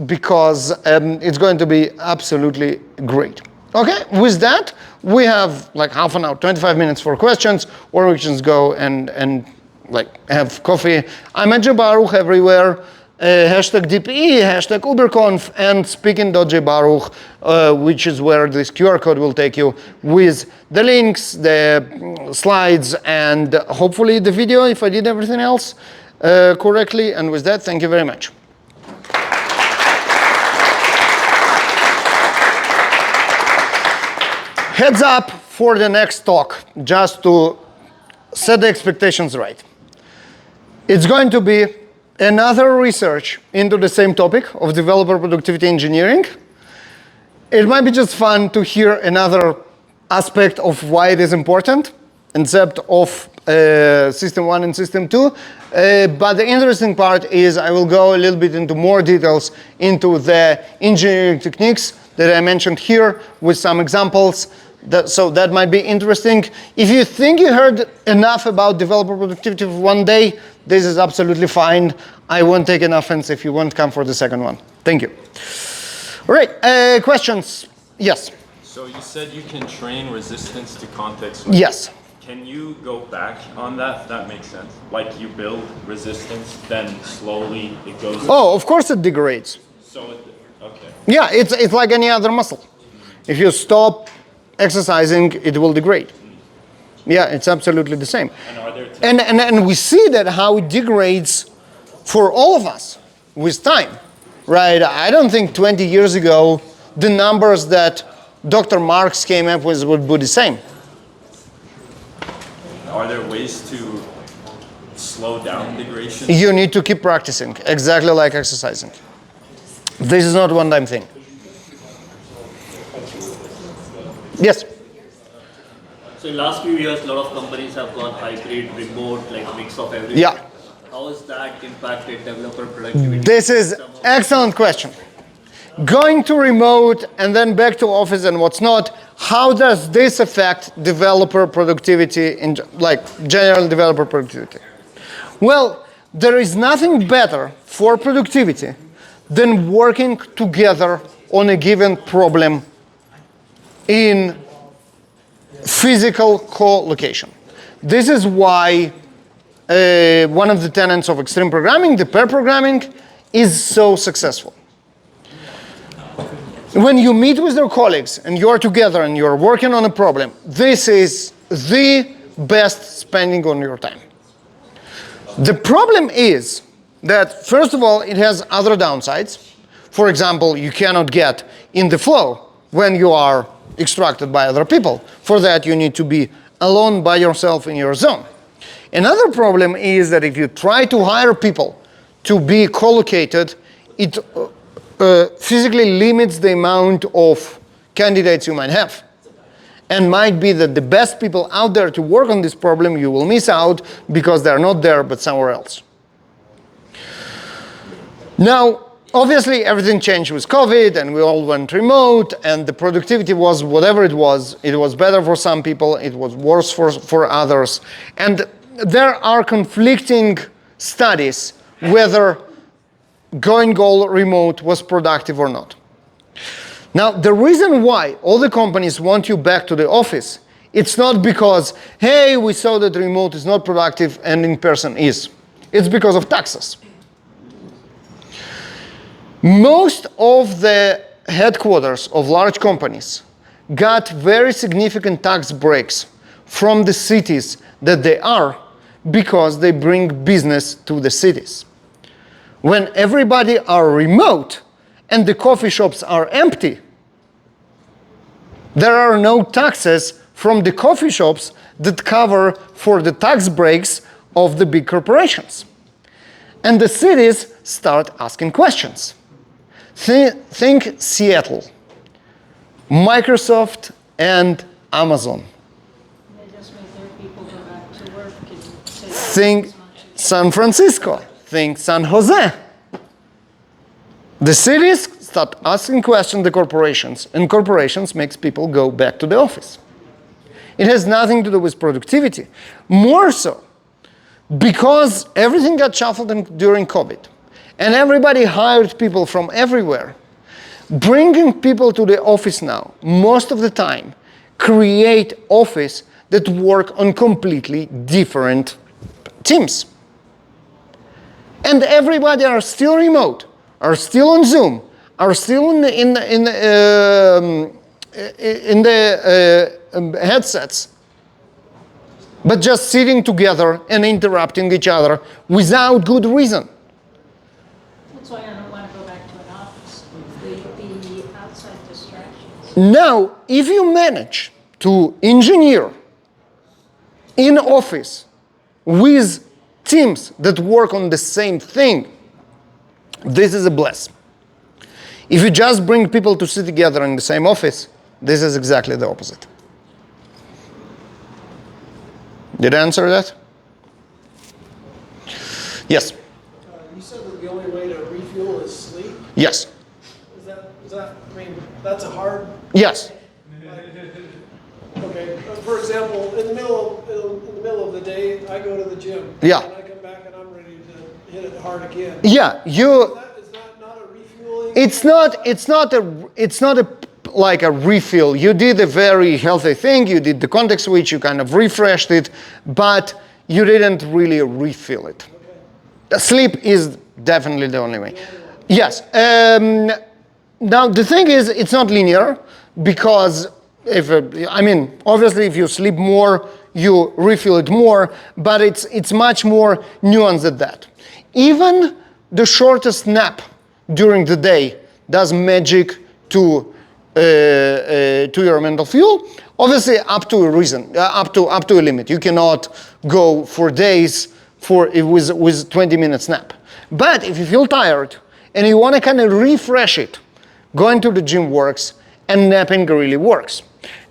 because it's going to be absolutely great. Okay, with that, we have like half an hour, 25 minutes for questions, or we can just go and like have coffee. I'm at Baruch everywhere. Hashtag DPE, hashtag UberConf, and speaking.jbaruch, which is where this QR code will take you with the links, the slides, and hopefully the video if I did everything else correctly. And with that, thank you very much. Heads up for the next talk, just to set the expectations right. It's going to be another research into the same topic of developer productivity engineering. It might be just fun to hear another aspect of why it is important, except of System 1 and System 2. But the interesting part is I will go a little bit into more details into the engineering techniques that I mentioned here with some examples. So that might be interesting. If you think you heard enough about developer productivity for one day, this is absolutely fine. I won't take an offense if you won't come for the second one. Thank you. All right, questions? Yes. So you said you can train resistance to context. Yes. Can you go back on that, if that makes sense? Like you build resistance, then slowly it goes... Oh, of course it degrades. So, okay. Yeah, it's like any other muscle. If you stop exercising, it will degrade. Yeah, it's absolutely the same. And are there... And we see that how it degrades for all of us with time, right? I don't think 20 years ago, the numbers that Dr. Marx came up with would be the same. Are there ways to slow down degradation? You need to keep practicing, exactly like exercising. This is not a one-time thing. Yes? So in last few years, a lot of companies have gone hybrid, remote, like mix of everything. Yeah. How has that impacted developer productivity? This is excellent question. Going to remote and then back to office and what's not, how does this affect developer productivity, in like general developer productivity? Well, there is nothing better for productivity than working together on a given problem in physical co-location. This is why one of the tenets of extreme programming, the pair programming, is so successful. When you meet with your colleagues and you're together and you're working on a problem, this is the best spending on your time. The problem is that, first of all, it has other downsides. For example, you cannot get in the flow when you are extracted by other people. For that, you need to be alone by yourself in your zone. Another problem is that if you try to hire people to be co-located, it physically limits the amount of candidates you might have. And might be that the best people out there to work on this problem you will miss out because they're not there but somewhere else. Now, obviously everything changed with COVID and we all went remote and the productivity was whatever it was. It was better for some people, it was worse for others. And there are conflicting studies whether going all remote was productive or not. Now, the reason why all the companies want you back to the office, it's not because, hey, we saw that remote is not productive and in person is. It's because of taxes. Most of the headquarters of large companies got very significant tax breaks from the cities that they are because they bring business to the cities. When everybody are remote and the coffee shops are empty, there are no taxes from the coffee shops that cover for the tax breaks of the big corporations. And the cities start asking questions. Think Seattle, Microsoft, and Amazon. They just make their people go back to work and say Think as much as- San Francisco. Think San Jose. The cities start asking questions to corporations, and corporations makes people go back to the office. It has nothing to do with productivity. More so, because everything got shuffled during COVID, and everybody hired people from everywhere, bringing people to the office now, most of the time, create office that work on completely different teams. And everybody are still remote, are still on Zoom, are still in the headsets, but just sitting together and interrupting each other without good reason. That's why I don't want to go back to an office. The outside distractions. Now, if you manage to engineer in office with teams that work on the same thing, this is a bless. If you just bring people to sit together in the same office, this is exactly the opposite. Did I answer that? Yes. You said that the only way to refuel is sleep. Yes. Is that, I mean, that's a hard. Yes. Okay, for example, in the middle of the day, I go to the gym. Yeah. And I come back and I'm ready to hit it hard again. Yeah, Is that not a refueling? it's not a like a refill. You did a very healthy thing. You did the context switch. You kind of refreshed it, but you didn't really refill it. Okay. Sleep is definitely the only way. Yes. Now the thing is, it's not linear because obviously, if you sleep more, you refill it more, but it's much more nuanced than that. Even the shortest nap during the day does magic to your mental fuel. Obviously, up to a reason, up to a limit. You cannot go for days with 20 minutes nap. But if you feel tired and you want to kind of refresh it, going to the gym works and napping really works.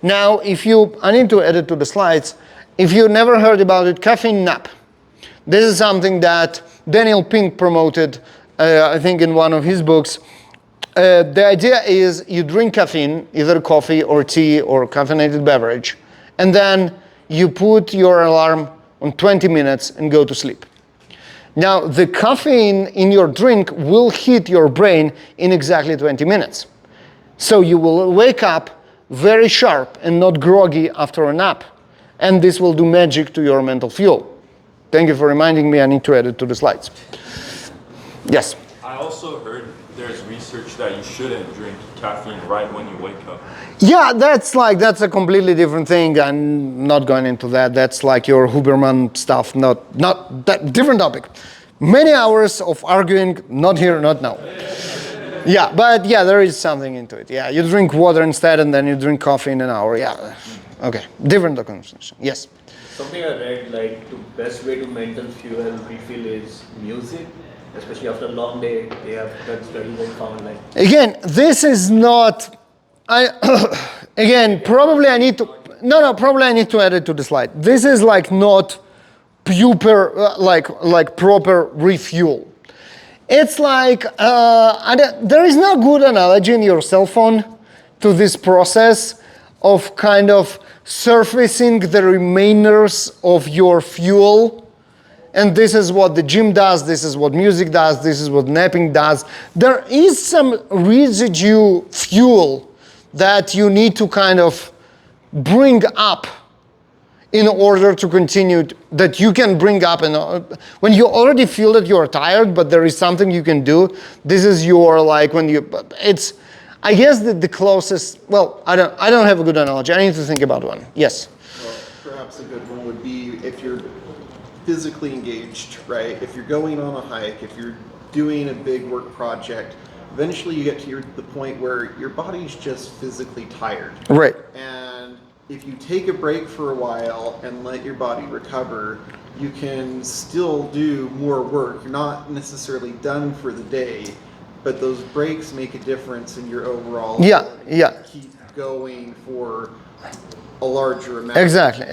Now, I need to add it to the slides. If you never heard about it, caffeine nap. This is something that Daniel Pink promoted, I think in one of his books. The idea is you drink caffeine, either coffee or tea or caffeinated beverage, and then you put your alarm on 20 minutes and go to sleep. Now, the caffeine in your drink will hit your brain in exactly 20 minutes. So you will wake up very sharp and not groggy after a nap. And this will do magic to your mental fuel. Thank you for reminding me. I need to add it to the slides. Yes? I also heard there's research that you shouldn't drink caffeine right when you wake up. Yeah, that's a completely different thing. I'm not going into that. That's like your Huberman stuff, not that different topic. Many hours of arguing, not here, not now. Yeah, but yeah, there is something into it. Yeah, you drink water instead and then you drink coffee in an hour. Yeah, okay, different conversation. Yes? Something I read, like the best way to mental fuel refill is music. Especially after a long day, they have done studies and found like... Again, this is not... probably I need to add it to the slide. This is like not proper, like proper refuel. It's like, there is no good analogy in your cell phone to this process of kind of surfacing the remainders of your fuel. And this is what the gym does, this is what music does, this is what napping does. There is some residue fuel that you need to kind of bring up in order to continue, that you can bring up. And when you already feel that you're tired, but there is something you can do, this is your, like, when you, it's, I guess that the closest, well, I don't have a good analogy. I need to think about one. Yes? Well, perhaps a good one would be if you're physically engaged, right? If you're going on a hike, if you're doing a big work project, eventually you get to the point where your body's just physically tired. Right. And if you take a break for a while and let your body recover, you can still do more work. You're not necessarily done for the day, but those breaks make a difference in your overall ability to keep going for a larger amount. Exactly.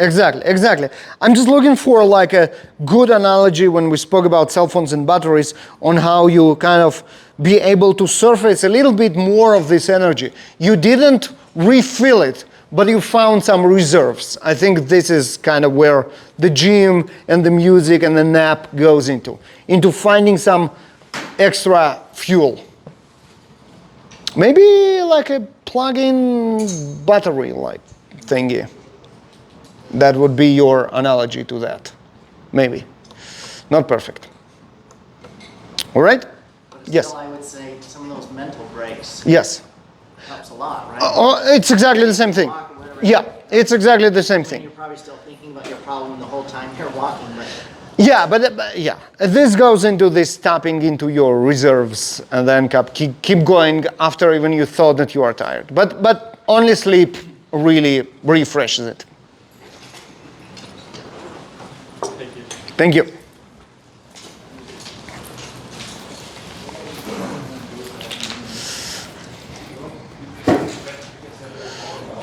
I'm just looking for like a good analogy when we spoke about cell phones and batteries on how you kind of be able to surface a little bit more of this energy. You didn't refill it, but you found some reserves. I think this is kind of where the gym and the music and the nap goes into finding some extra fuel. Maybe like a plug-in battery like thingy. That would be your analogy to that. Maybe. Not perfect. All right? But Yes. still, I would say some of those mental breaks Yes. helps a lot, right? It's exactly the same thing. Walk or whatever. Yeah, it's exactly the same And thing. you're probably still thinking about your problem the whole time you're walking, but Yeah, but yeah, this goes into this tapping into your reserves and then keep going after even you thought that you are tired. But only sleep really refreshes it. Thank you. Thank you.